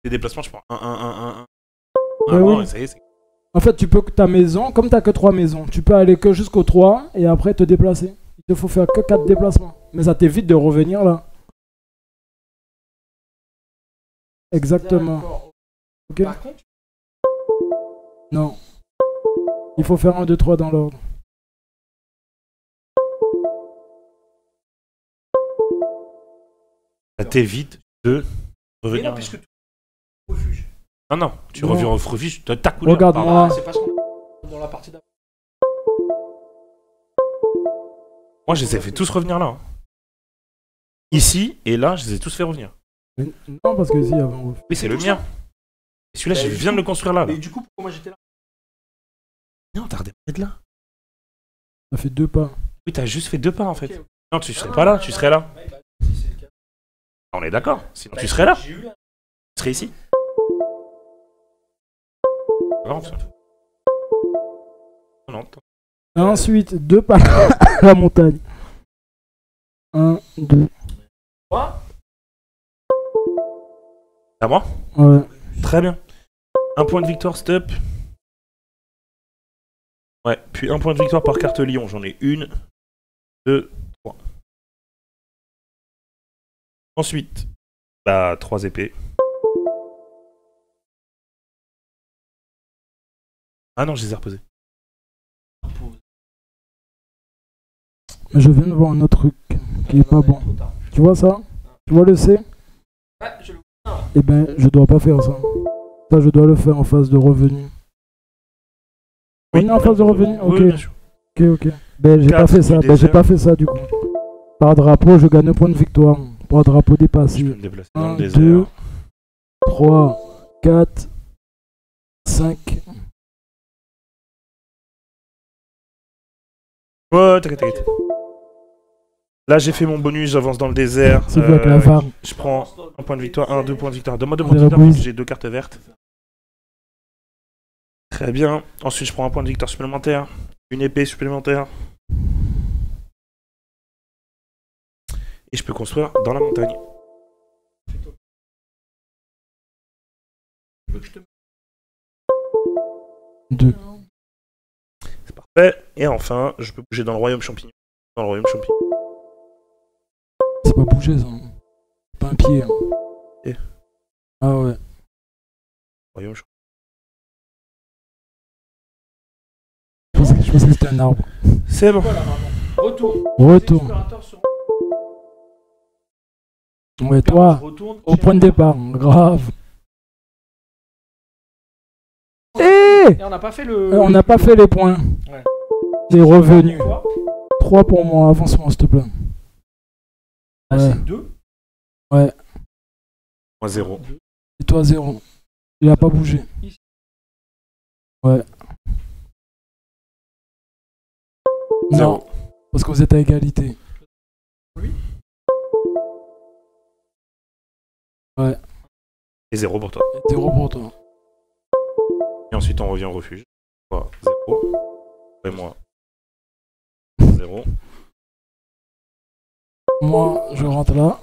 Tes déplacements, je prends 1. Ouais, oui. Et ça y est, c'est... En fait, tu peux que ta maison, comme t'as que 3 maisons, tu peux aller que jusqu'au 3 et après te déplacer. Il te faut faire que 4 déplacements. Mais ça t'évite de revenir là. Exactement. Ok. Par contre, Non. Il faut faire 1, 2, 3 dans l'ordre. Ça t'évite de revenir. non, puisque tu refuges. Non, tu Non. reviens au refuge, ta couleur. Regarde-moi. C'est pas ce qu'on a dans la partie d'avant. Moi, je les ai fait tous revenir là. Hein. Ici et là, je les ai tous fait revenir. Mais non, parce que si, avant. Oui, c'est le mien. Et celui-là, je viens de le construire là. Et du coup, pourquoi moi j'étais là? Non, t'as redémarré de là. Ça fait 2 pas. Oui, t'as juste fait 2 pas en fait. Ok. Non, tu serais pas là, tu serais là. Ouais, bah, si c'est le cas. On est d'accord. Sinon, tu serais là. J'ai eu là. Tu serais ici. Non, non, Ensuite, 2 pas à la montagne. 1, 2. Quoi? à moi. Ouais. Très bien. Un point de victoire, stop. Ouais, puis un point de victoire par carte lion. J'en ai 1, 2, 3. Ensuite, bah, 3 épées. Ah non, je les ai reposées. Mais je viens de voir un autre truc qui est pas bon. Tu vois ça? Tu vois le C? Ouais, je le... Eh ben, je dois pas faire ça. Ça, je dois le faire en phase de revenu. On est en phase de revenu? Ok. Oui, bien sûr. Ok. Ben, j'ai pas Quatre fait ça. du Ben, j'ai désert. pas fait ça du coup. Par drapeau, je gagne un point de victoire. Par drapeau Je peux dépassé. me déplacer dans 1, le 2, désert. 3, 4, 5. Ouais, t'inquiète. Là, j'ai fait mon bonus, j'avance dans le désert. C'est vrai avec la VAR. Je prends un point de victoire, 2 points de victoire. Donne-moi 2 On points de verra victoire, parce plus. que j'ai 2 cartes vertes. Très bien. Ensuite, je prends un point de victoire supplémentaire. Une épée supplémentaire. Et je peux construire dans la montagne. Deux. C'est parfait. Et enfin, je peux bouger dans le royaume champignon. Dans le royaume champignon. C'est pas bouger ça. C'est pas un pied. Hein. Eh. Ah ouais. Royaume champignon. Je pensais que c'était un arbre. C'est bon. Retour. Retour. Les explorateurs seront- Ouais, toi, Je retourne au chez point de moi. départ. Grave. Et on n'a pas fait le. On n'a pas fait les points. Les revenus. 3 pour moi, avance-moi s'il te plaît. Ah, Ouais. c'est 2. Ouais. Moi 0. Et toi 0. Il a pas bougé. Ouais. Zéro. Non, parce que vous êtes à égalité. Oui. Ouais. Et 0 pour toi. Et 0 pour toi. Et ensuite on revient au refuge. 0. Et moi. 0. Moi, je rentre là.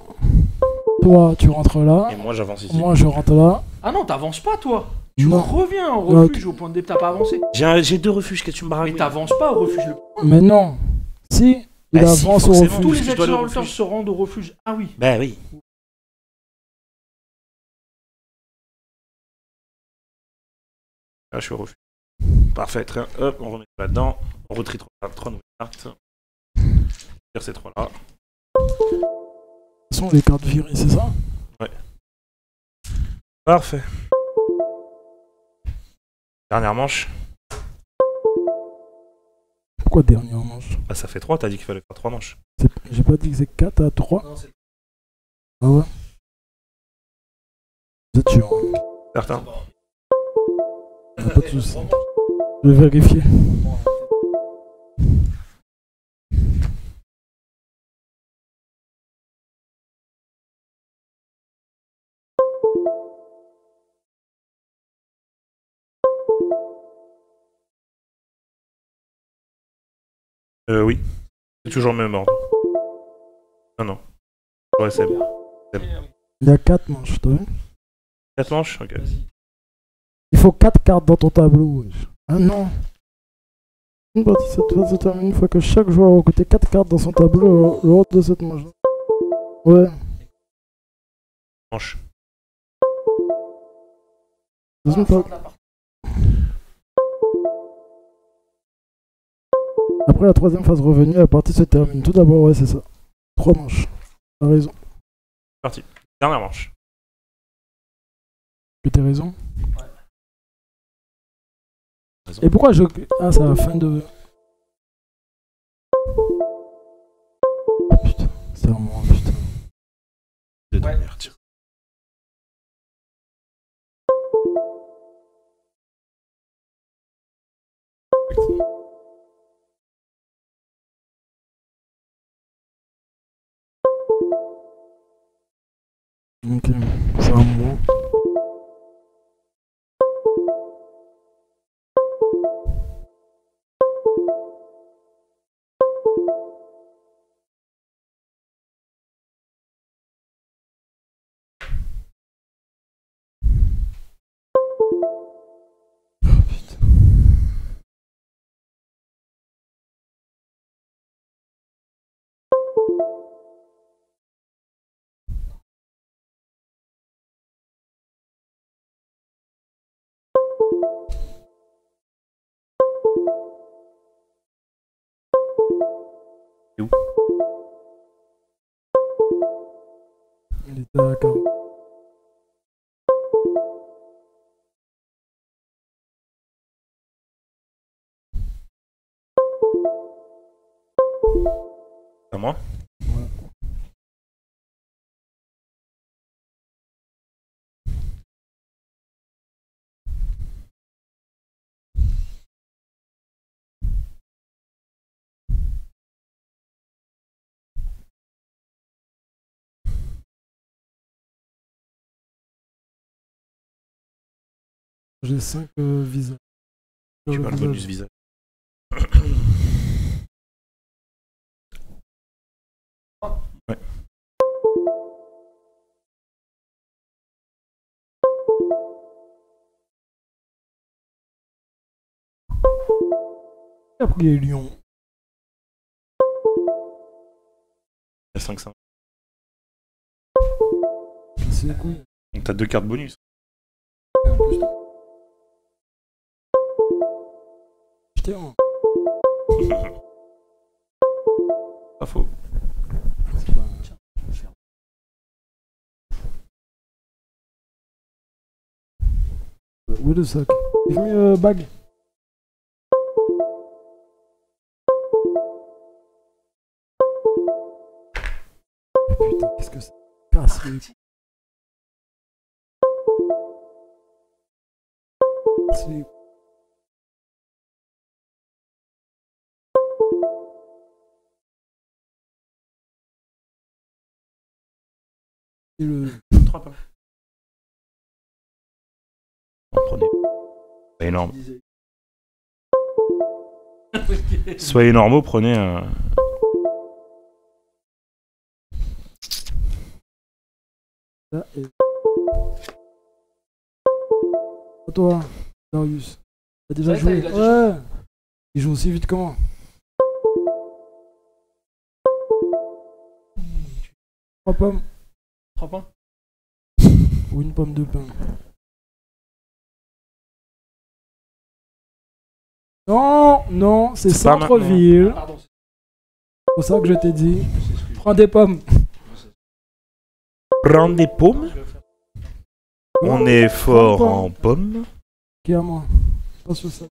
Toi, tu rentres là. Et moi j'avance ici. Moi, je rentre là. Ah non, t'avances pas toi. Tu Non. reviens au Non, refuge au point de départ, t'as pas avancé. J'ai 2 refuges que tu me barres. Mais t'avances pas au refuge. Mais non. Si, il Bah si, avance au forcément. refuge. Tous Parce les que je dois aller au explorateurs refuge. se rendent au refuge. Ah oui. Bah oui. Là je suis au refuge. Parfait, très bien. Hop, on remet ça là-dedans. On retrie 3 nouvelles cartes. Tire ces 3 là. Ce sont les cartes virées, c'est ça? Parfait. Dernière manche. Pourquoi dernière manche? Bah ça fait 3, t'as dit qu'il fallait faire 3 manches. J'ai pas dit que c'est 4 à 3. Non, c'est Ah ouais? Vous êtes sûr? Hein? Certain. Ah, pas de soucis. Je vais vérifier. Oui. C'est toujours le même ordre. Non, non. Ouais, c'est bon. Il y a 4 manches, t'as vu? 4 manches. Ok. Il faut 4 cartes dans ton tableau. Wesh. Ah non. Une partie de cette phase se termine une fois que chaque joueur a recruté 4 cartes dans son tableau lors de cette manche. Ouais. Manche. Deuxième part. Après la troisième phase revenue, la partie se termine. Tout d'abord, ouais, c'est ça. 3 manches. T'as raison. Parti. Dernière manche. Que t'as raison. Raison. Et pourquoi je... Ah, c'est la fin de... Ah, putain. C'est à moi, putain. De dernière, tiens. Ok, c'est à moi. C'est où? Il était à 40. À moi? J'ai 5 visages. Tu Le as le visage. bonus visage. Ouais. Après, il y a eu Lyon. Il y a 5-5. C'est les couilles. Donc t'as 2 cartes bonus. Putain. Pas faux. C'est pas... Où est le sac? Give me a bag. Putain, qu'est-ce que c'est? Casse les couilles. Casse les couilles. Et le... 3 pommes. Prenez. C'est énorme. Soyez normaux, prenez un. Là, et... À toi, Darius. T'as déjà joué? Ouais. Il joue aussi vite que moi. Trois pommes 3 points. ou une pomme de pain. Non, non, c'est C'est pas centre-ville. Pardon. C'est pour ça que je t'ai dit. Prends des pommes. Prendre des pommes. On est fort Prends en pommes. Qui est à moi? Pas sur ça.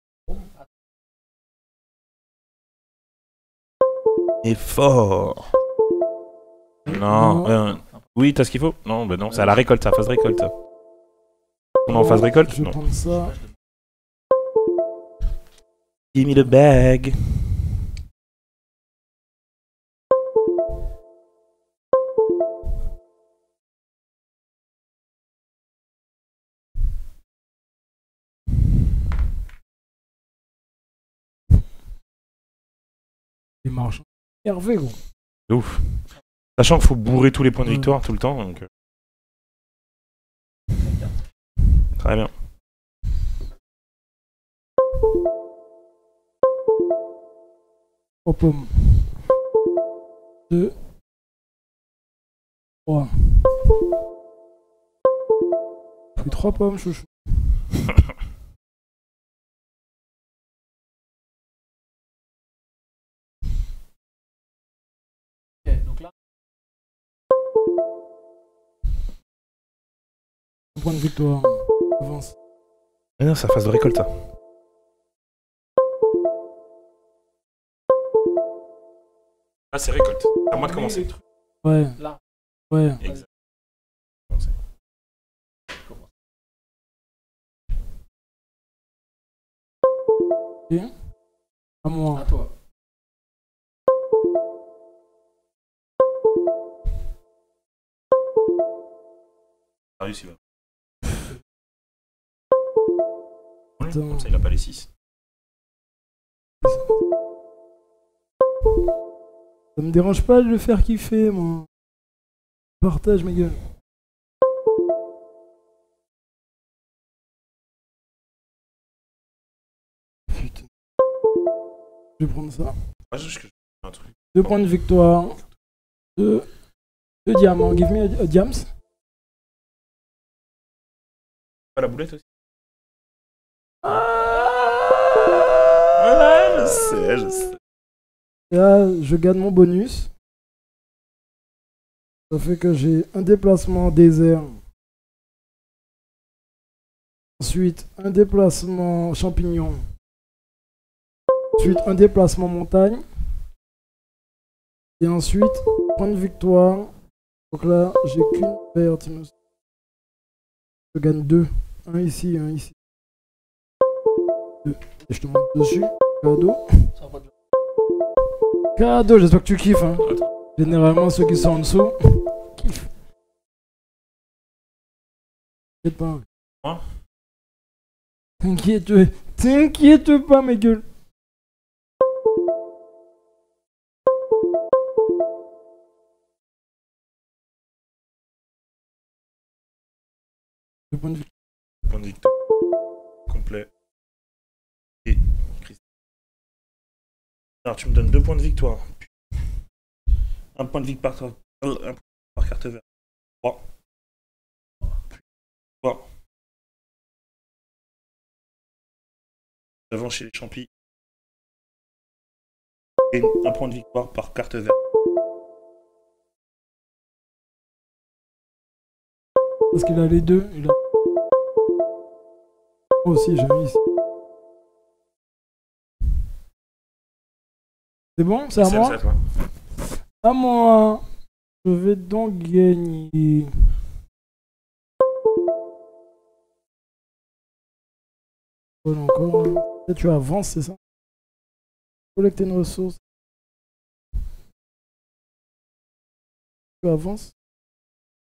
Et fort. Non. Oui, t'as ce qu'il faut? Non, bah non, c'est à la récolte, ça, phase récolte. On est en phase récolte? Je vais Non. prendre ça. Give me the bag. Les marchands. Hervé, gros. C'est ouf. Sachant qu'il faut bourrer tous les points de victoire tout le temps, donc. Très bien. Trois pommes. 2. 3. J'ai 3 pommes, chouchou. Ok, donc là. Un point de victoire. Avance. Mais non, c'est la phase de récolte, ça. Ah, c'est récolte. C'est à moi de commencer. Ouais. Là. Ouais. Exact. Ok. À moi. À toi. Ah, oui, c'est bon. Attends. Comme ça, il a pas les 6. Ça me dérange pas de le faire kiffer, moi. Partage, ma gueule. Putain. Je vais prendre ça. Ah, je fais un truc. 2 points de victoire. 2 diamants. Give me a diams. Pas la boulette aussi? Ah Voilà, je sais, je sais. Et là, je gagne mon bonus. Ça fait que j'ai un déplacement désert. Ensuite, un déplacement champignon. Ensuite, un déplacement montagne. Et ensuite, point de victoire. Donc là, j'ai qu'une verte. Je gagne 2. Un ici, un ici. 2. Et je te monte dessus. Cadeau. Ça va pas de... Cadeau, j'espère que tu kiffes. Hein. Attends. Généralement, ceux qui sont en dessous kiffent. T'inquiète pas. Moi T'inquiète pas, ma gueule. Le point de vue. Point de victoire. Complet. Et Christ. Alors, tu me donnes 2 points de victoire. Un point de victoire par carte verte. 3. 3. Devant chez les champis. Et un point de victoire par carte verte. Parce qu'il a les deux. Il a... Moi aussi, j'ai mis ici. C'est bon? C'est à moi? C'est à toi. À moi. Je vais donc gagner. Voilà encore. Là, tu avances, c'est ça? Collecter une ressource. Tu avances.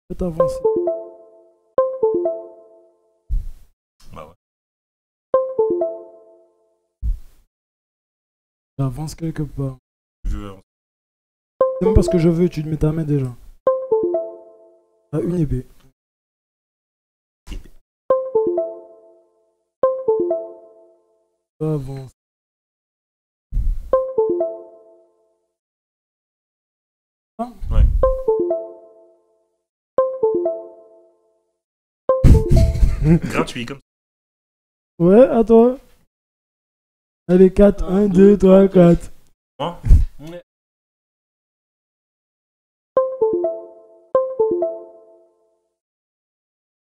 Faites avancer. Bah ouais. Tu avances quelque part. Je- C'est même parce que je veux, tu te mets ta main déjà. À une épée. Tu avances. Ouais. Gratuit comme ça. Ouais, à toi. Allez, 4. 1, 2, 3, 4. Moi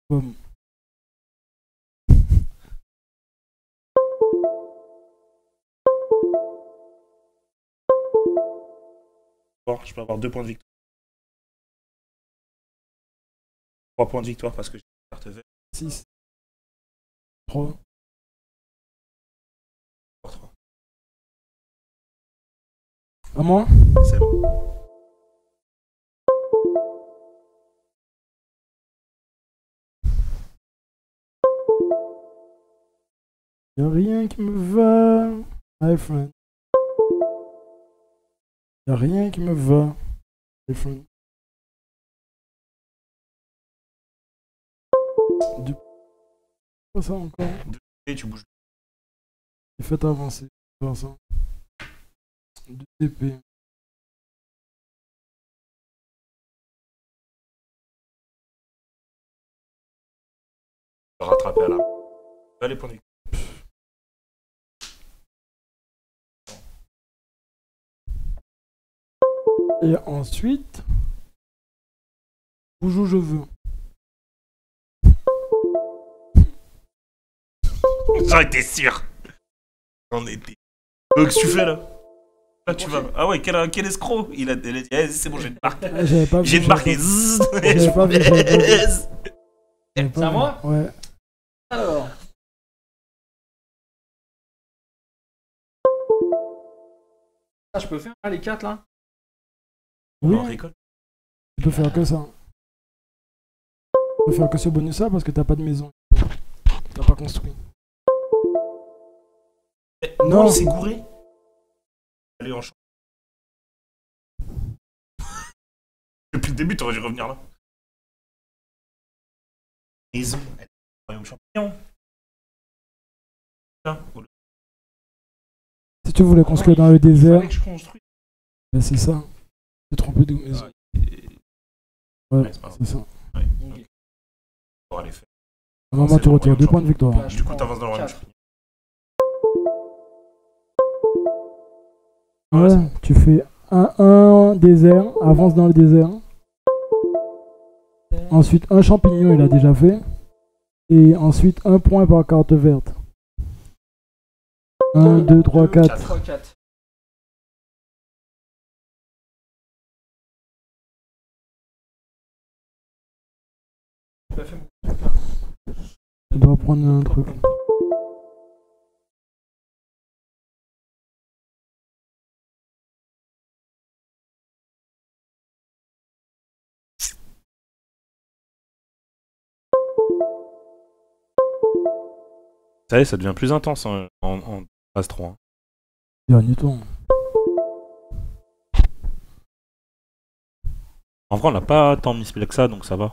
Boum. Bon, je peux avoir 2 points de victoire. 3 points de victoire parce que j'ai une carte verte. 6. 3. 3. À moi? C'est bon. Y'a rien qui me va. My friend. Y'a rien qui me va. My friend. Du... Quoi ça encore? Et tu bouges. Faites avancer. Faire ça. 2 épées. Rattraper à la. Allez, points de victoire. Et ensuite, bouge où je veux. J'en étais sûr. J'en étais. Donc, qu'est-ce que tu fais là? Là, tu vas. Ah ouais, quel escroc! Il a dit, eh, c'est bon, j'ai une marque. J'avais pas vu. J'ai une marque. Et J'avais pas vu. C'est à moi? Ouais. Alors. Ah, je peux faire les 4 là? Oui, On rigole. tu peux faire que ça. Tu peux faire que ce bonus là parce que t'as pas de maison. T'as pas construit. Non, Non. il s'est gouré. Allez, on change. Depuis le début, t'aurais dû revenir là. Maison. Royaume champignon. Putain, oh, Si tu voulais construire dans le désert, Fallait que je construise. ben c'est ça. T'es trompé de maison. Ouais, Ouais, c'est pas grave. c'est ça. Ouais. Ok. On va aller faire. À un moment, C'est tu le retires royaume 2 points de victoire. Là, je Du coup, prends t'avances dans le royaume 4. champignon. Ouais, tu fais un désert, avance dans le désert. Ensuite, un champignon, il a déjà fait. Et ensuite, un point par carte verte. 1, 2, 3, 4. 3, 4. Tu dois prendre un truc. Ça y est, ça devient plus intense en phase 3. Dernier tour. En vrai, on n'a pas tant misplay que ça, donc ça va.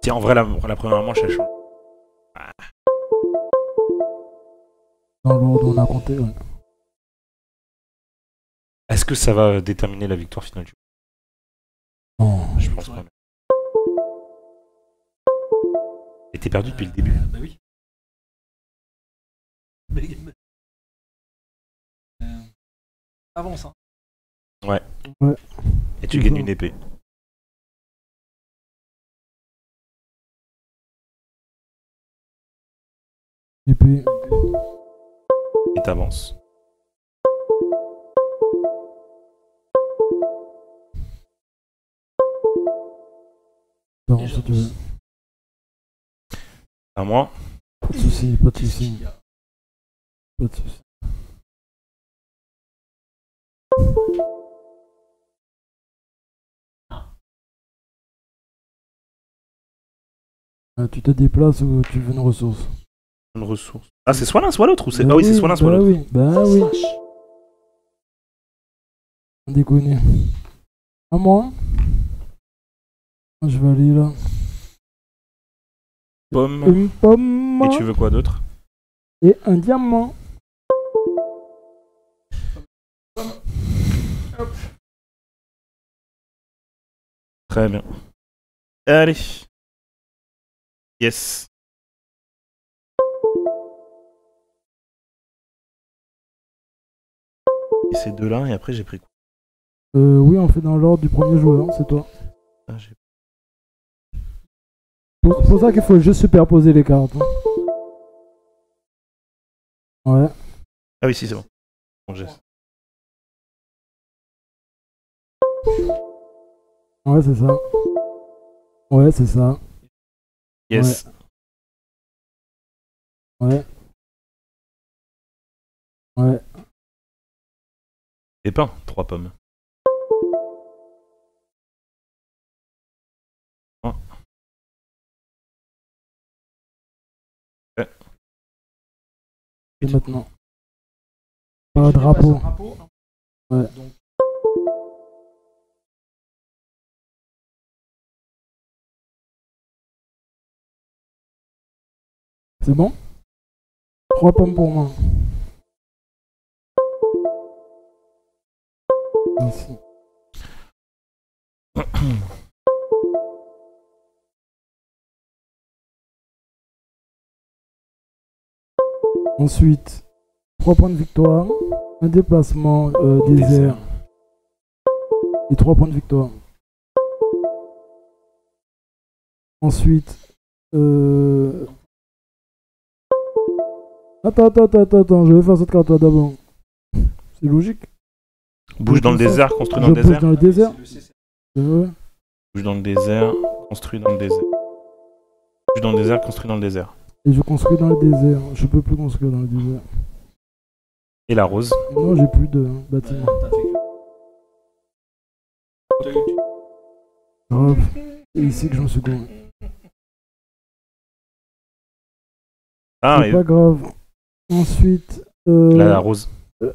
Tiens, en vrai, la première manche, elle change. Dans l'ordre où on a compté, ouais. Est-ce que ça va déterminer la victoire finale du Non. Je pense pas. Et t'es perdu depuis le début. Bah oui. Avance, hein. Ouais. Ouais. Et tu gagnes une épée. Épée. Et t'avances. Non, si tu veux. À moi. Pas de soucis, pas de soucis. Pas de soucis. Tu te déplaces ou tu veux une ressource? Une ressource. Ah, c'est soit l'un, soit l'autre ou c'est... Bah Ah oui, c'est soit l'un, soit bah l'autre. oui, bah oui. On déconne. À moi? Je vais aller là. Pomme. Une pomme. Et tu veux quoi d'autre? Et un diamant. Très bien. Allez. Yes. Et c'est deux là, et après j'ai pris quoi? Oui, on fait dans l'ordre du premier joueur, c'est toi. Ah, C'est pour ça qu'il faut juste superposer les cartes. Ouais. ah oui, si, c'est bon. Bon geste. Ouais, c'est ça. Ouais, c'est ça. Yes. Ouais. Ouais. Et pain, 3 pommes. Ouais. Et maintenant. Pas drapeau. Ouais. C'est bon? 3 pommes pour moi. Merci. Ensuite, 3 points de victoire, un déplacement désert et 3 points de victoire. Ensuite, Attends, je vais faire cette carte là d'abord. C'est logique. Bouge dans le désert, construit dans le Je désert. bouge dans le désert. Ouais. Bouge dans le désert, construit dans le désert. Bouge dans le désert, construit dans le désert. Et je construis dans le désert. Je peux plus construire dans le désert. Et la rose. Non, j'ai plus de bâtiments. Grave. C'est ici que je me suis gouré. Ah, C'est et pas grave. Ensuite, là, la rose.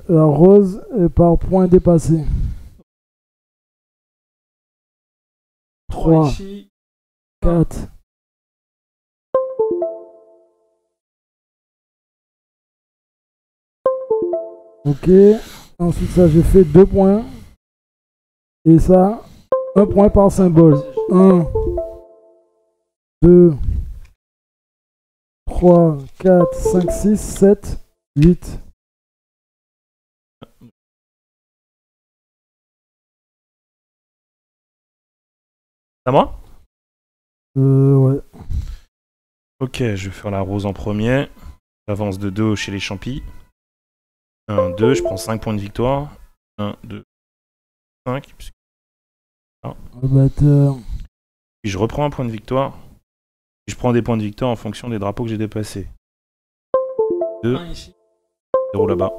la rose est par point dépassé. 3, 4. Ok. Ensuite, ça, j'ai fait 2 points. Et ça, 1 point par symbole. 1, 2, 3, 4, 5, 6, 7, 8. À moi? Ouais. Ok, je vais faire la rose en premier. J'avance de 2 chez les champis. 1, 2, je prends 5 points de victoire. 1, 2, 5. Le batteur. Puis je reprends un point de victoire. Puis je prends des points de victoire en fonction des drapeaux que j'ai dépassés. 2, 0 là-bas.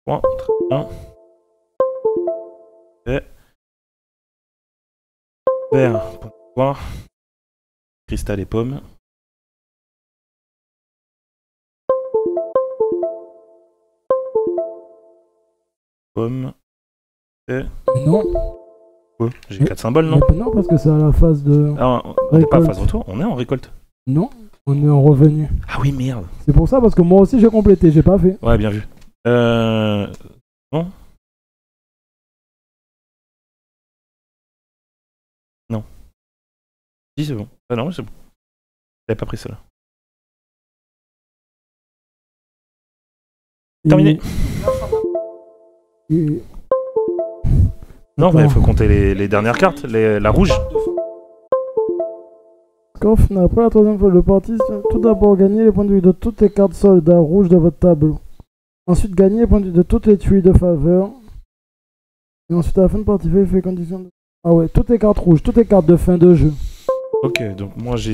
3, très bien. Et vert, point de victoire. Cristal et pomme. Pomme. Et... Non. Quoi? J'ai 4 symboles, non? Mais non, parce que c'est à la phase de. Ah, on n'est pas à Récolte. phase retour, on est en récolte. Non, on est en revenu. Ah oui, merde. C'est pour ça, parce que moi aussi j'ai complété, j'ai pas fait. Ouais, bien vu. Non. Non. Si, c'est bon. Ah non, c'est bon. J'avais pas pris celle-là. Terminé. Et- Non, mais il Attends. faut compter les dernières cartes. La rouge. Quand après la troisième fois, le parti, tout d'abord gagner les points de vue de toutes les cartes soldats rouges de votre tableau. Ensuite, gagner les points de vue de toutes les tuiles de faveur. Et ensuite, à la fin de partie, fait condition de Ah ouais, toutes les cartes rouges, toutes les cartes de fin de jeu. Ok, donc moi j'ai.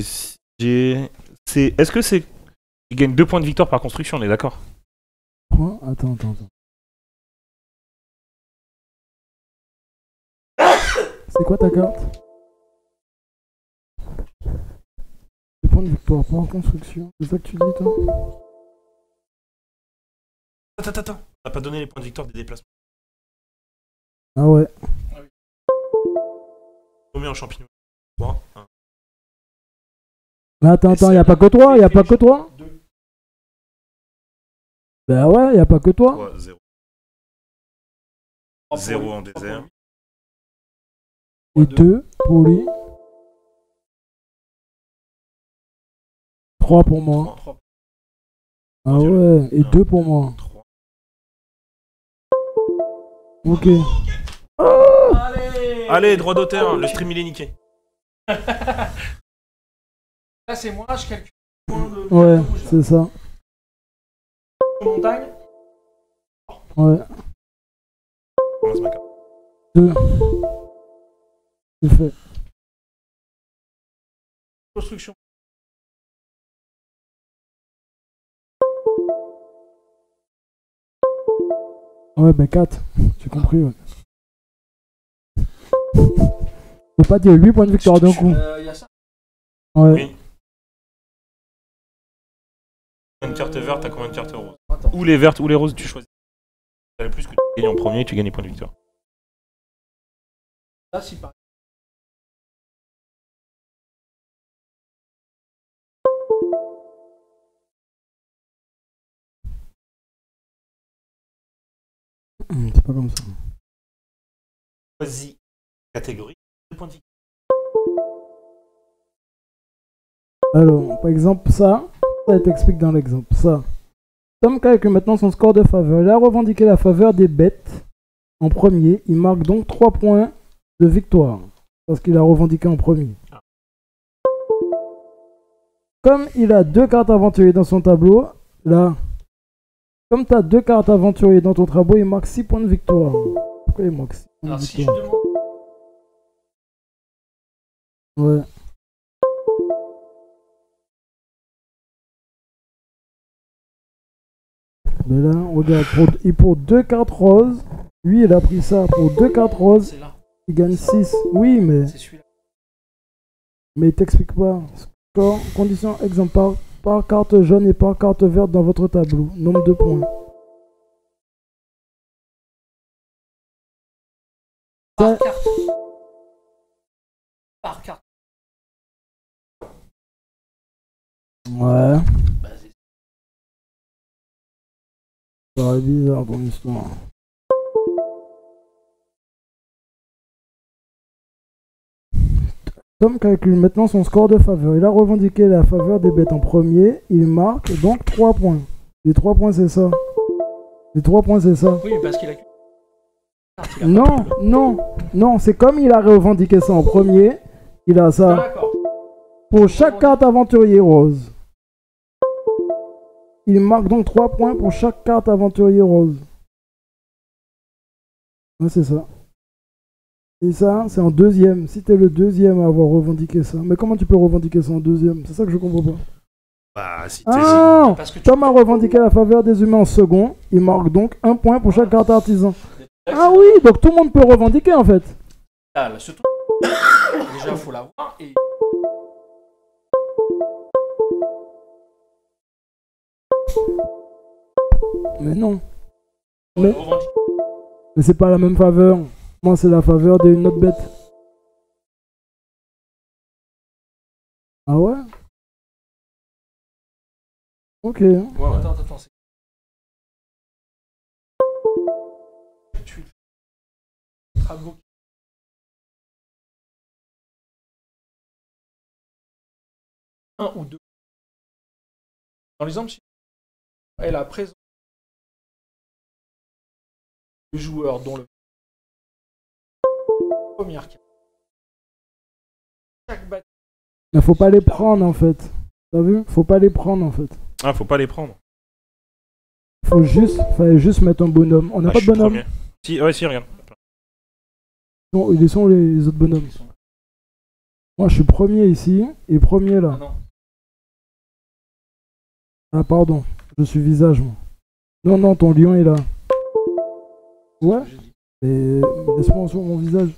Est-ce que c'est. Il gagne 2 points de victoire par construction, on est d'accord? Attends. C'est quoi ta carte? Des points de victoire par construction. C'est ça que tu dis, toi? Attends. On n'a pas donné les points de victoire des déplacements. Ah ouais. Combien en champignon? 3, 1. Mais attends, y'a pas que toi, y'a pas que toi? 2. Bah ouais, y'a pas que toi. 3, 0. 0 en désert. Et 2 pour lui. 3 pour moi. 3. Ah ouais, et 2 pour moi. 3. Ok. Allez, droit d'auteur, le stream il est niqué. Là, c'est moi, je calcule le point de Ouais, rouge, là. c'est ça. Montagne. Ouais. Commence ma carte. 2. C'est fait. Construction. Ouais, bah 4. J'ai compris, ouais. Faut pas dire 8 points de victoire d'un coup. Y a ça. Ouais. Oui. Combien de cartes vertes, t'as combien de cartes roses? Attends. Ou les vertes ou les roses, tu choisis. T'as le plus que tu gagnes en premier, tu gagnes les points de victoire. Là, si par C'est pas comme ça. Choisis catégorie, 2 points de victoire. Alors, par exemple, ça t'explique dans l'exemple. Ça. Tom calcule maintenant son score de faveur. Il a revendiqué la faveur des bêtes en premier. Il marque donc 3 points de victoire. Parce qu'il a revendiqué en premier. Comme il a 2 cartes aventuriers dans son tableau, là, comme tu as 2 cartes aventuriers dans ton tableau, il marque 6 points de victoire. Pourquoi il marque 6 points de Alors, si je victoire? demande. Ouais. Mais là, regarde, pour 2 cartes roses, lui il a pris ça. Pour 2 cartes roses, C'est là. il gagne 6. Oui, mais C'est celui-là. il t'explique pas. Score, condition, exemple, par carte jaune et par carte verte dans votre tableau. Nombre de points. Par carte. Par carte. Ouais. Bah, c'est Ça paraît bizarre ton histoire. Tom calcule maintenant son score de faveur. Il a revendiqué la faveur des bêtes en premier. Il marque donc 3 points. Les 3 points, c'est ça. Les 3 points, c'est ça. Oui, parce qu'il a. Non, c'est comme il a revendiqué ça en premier. Il a ça D'accord. pour chaque carte aventurier rose. Il marque donc 3 points pour chaque carte aventurier rose. Ouais, c'est ça. Et ça, c'est en deuxième. Si t'es le deuxième à avoir revendiqué ça. Mais comment tu peux revendiquer ça en deuxième? C'est ça que je comprends pas. Bah, si t'es. Ah, Parce que tu- Tom a revendiqué la faveur des humains en second. Il marque donc 1 point pour chaque carte artisan. Ah oui, donc tout le monde peut revendiquer en fait. Là, ce truc. Déjà, faut l'avoir. Et. Mais non. Mais, Revendique. mais c'est pas la même faveur. Moi, c'est la faveur d'une autre bête. Ah ouais? Ok. Ouais. Attends. C'est... Tu tableau. Un ou deux. Dans l'exemple, si elle a présent le joueur dont le première carte. Chaque bâtiment. Mais faut pas les prendre en fait. T'as vu? Faut pas les prendre en fait. Ah, faut pas les prendre. Fallait juste mettre un bonhomme. On n'a Ah, pas je de suis bonhomme. premier. Si, ouais, si, regarde. Non, ils sont les autres bonhommes. Moi, je suis premier ici et premier là. Ah, pardon. Je suis visage, moi. Non, non, ton lion est là. Ouais. Et laisse-moi sur mon visage.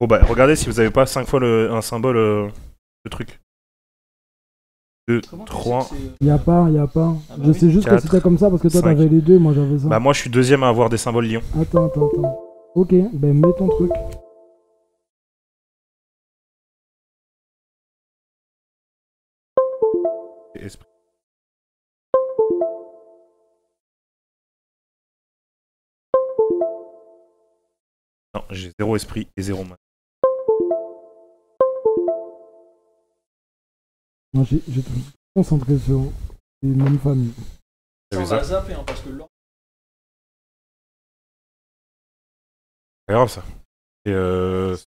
Bon bah regardez si vous avez pas 5 fois un symbole le truc. 2, 3. Y a pas. Ah bah Je sais juste que 4, c'était comme ça parce que toi 5. t'avais les deux, moi j'avais ça. Bah moi je suis deuxième à avoir des symboles lions. Attends. Ok, ben mets ton truc. Esprit. Non, j'ai 0 esprit et 0 main. Moi j'ai tout concentré sur les mêmes familles. T'as vu Ça, on ça? va zapper, hein, parce que l'ordre. C'est pas grave ça. Et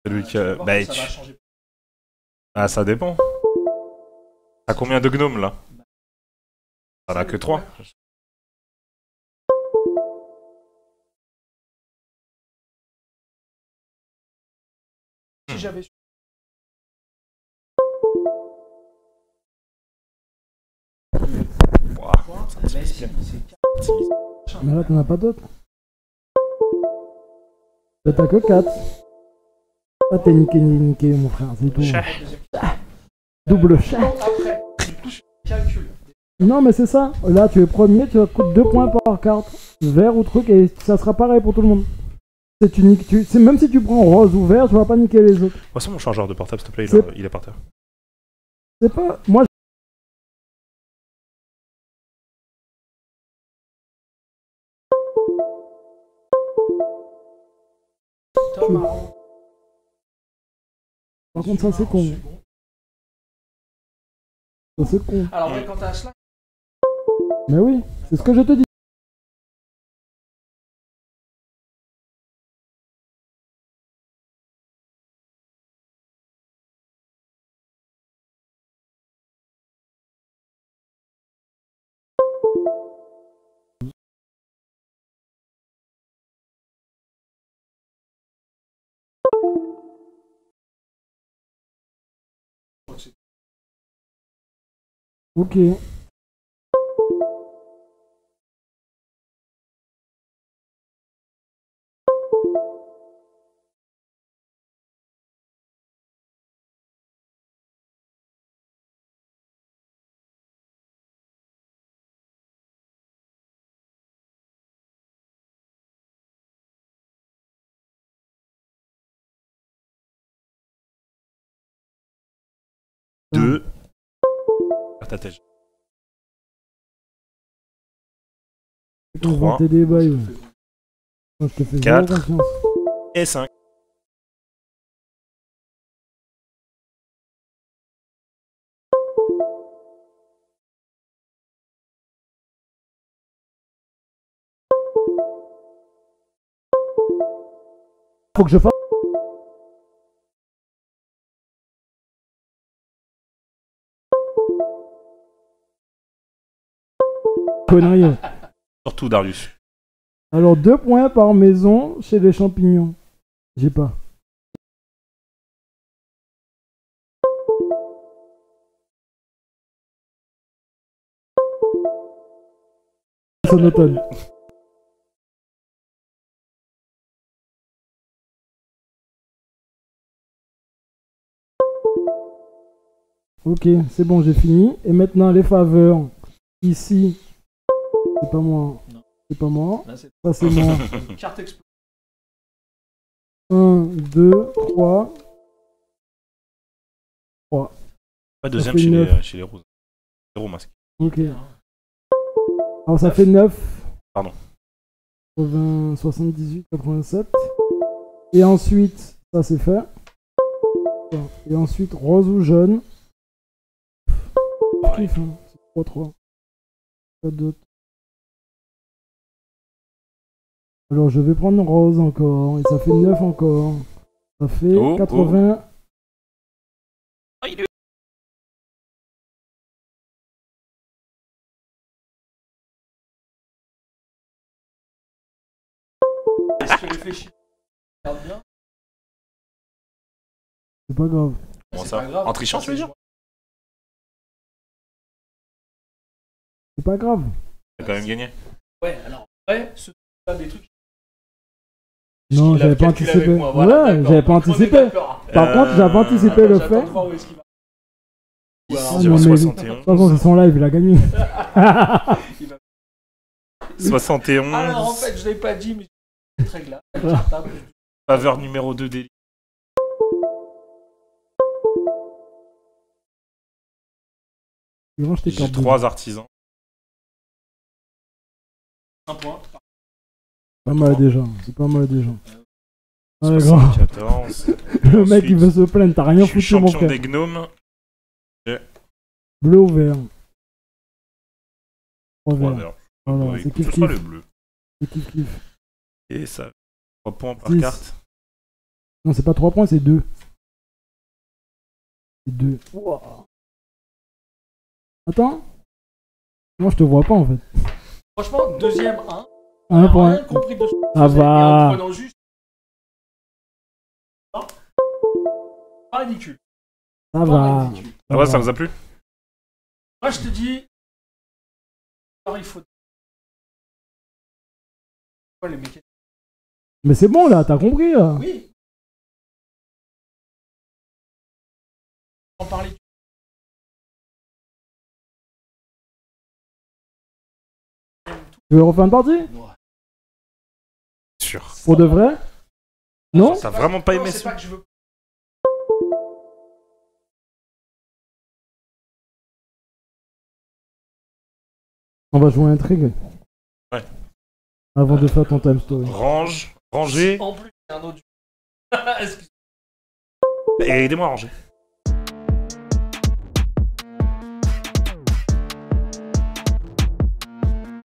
celui qui a... Bah, Ça va changer. ah ça dépend. T'as combien de gnomes là? T'en as que 3. Si j'avais su. Wow, ça me fait bien. Mais là t'en as pas d'autres. Là t'as que 4. Ah t'es niqué mon frère, c'est tout. Chat. Double chat. Après, calcul. Non mais c'est ça, là tu es premier, tu coûtes 2 points par carte, vert ou truc, et ça sera pareil pour tout le monde. C'est unique, même si tu prends rose ou vert, tu vas pas niquer les autres. Passe mon chargeur de portable s'il te plaît, il est par terre. C'est pas... Moi... Par contre ça c'est con. Ça c'est con. Alors ouais, quand t'as cela. Mais oui, c'est ce que je te dis. Ok. Deux. Faire ta tête. On va 3 tes débats, ouais. Moi, je te fais 4. zéro confiance. et 5. Faut que je fasse... Connerie. Surtout Darius. Alors 2 points par maison chez les champignons. J'ai pas. Sonotone. Ok, c'est bon, j'ai fini. Et maintenant, les faveurs. Ici, c'est pas moi. Non. C'est pas moi. Là, c'est Ça, c'est moi. carte explosive. 1, 2, 3. Pas deuxième fait chez 9. les roses. 0 masque. Ok. Alors, ça fait 9. Pardon. 80, 78, 87. Et ensuite, ça c'est fait. Et ensuite, rose ou jaune. Pareil. Kiff, hein. C'est 3-3. Pas d'autre. Alors, je vais prendre rose encore. Et ça fait 9 encore. Ça fait Oh, 80. Ah, il est... Est-ce que réfléchis? Regarde bien. C'est pas grave. Comment C'est ça pas grave. En trichant, tu veux dire? C'est pas grave. T'as quand même gagné. Ouais, alors, ouais, ce pas des trucs. Non, Il a j'avais pas calculé avec anticipé. moi, voilà, Ouais, d'accord. j'avais pas On est anticipé. d'accord. Par contre, j'avais anticipé le J'attends fait. de voir où est-ce qu'il va. Ici, Ah, j'ai non, mais- 71. De toute façon, c'est son live, il a gagné. 71. Alors, en fait, je l'ai pas dit, mais c'est très clair. Cartable. Faveur numéro 2 d'Eli. Il range tes J'ai cartes. 3 artisans. Un point. Pas mal déjà. C'est pas mal déjà. Ouais, grand. 74. Le mec, il veut se plaindre. T'as rien Je suis foutu, mon champion frère. des gnomes. Bleu ou vert? Trois 3 verts. verts. Voilà, Ouais, c'est écoute, kiff ce sera kiff. le bleu. C'est kiff kiff. Et ça. 3 points par 10. carte. Non, c'est pas 3 points, c'est 2. C'est 2. Wow. Attends. Moi, je te vois pas en fait. Franchement, deuxième 1. Un point. Rien compris de ce que Ah tu faisais, bah. et en prenant juste. Non. Pas ridicule. Ça Pas va. ridicule. Ah ouais, ça vous a plu? Moi, je te dis. Alors, il faut. Quoi, les mécaniques? Mais c'est bon là, t'as compris là. Oui. En parler. Tu veux refaire une partie? Sûr. Pour de vrai? Non? T'as vraiment pas Non, aimé c'est ça? pas que je veux. On va jouer à intrigue. Ouais. Avant de faire ton time story. Range. Ranger. En plus, il y a un autre. Excuse- Et aidez-moi à ranger.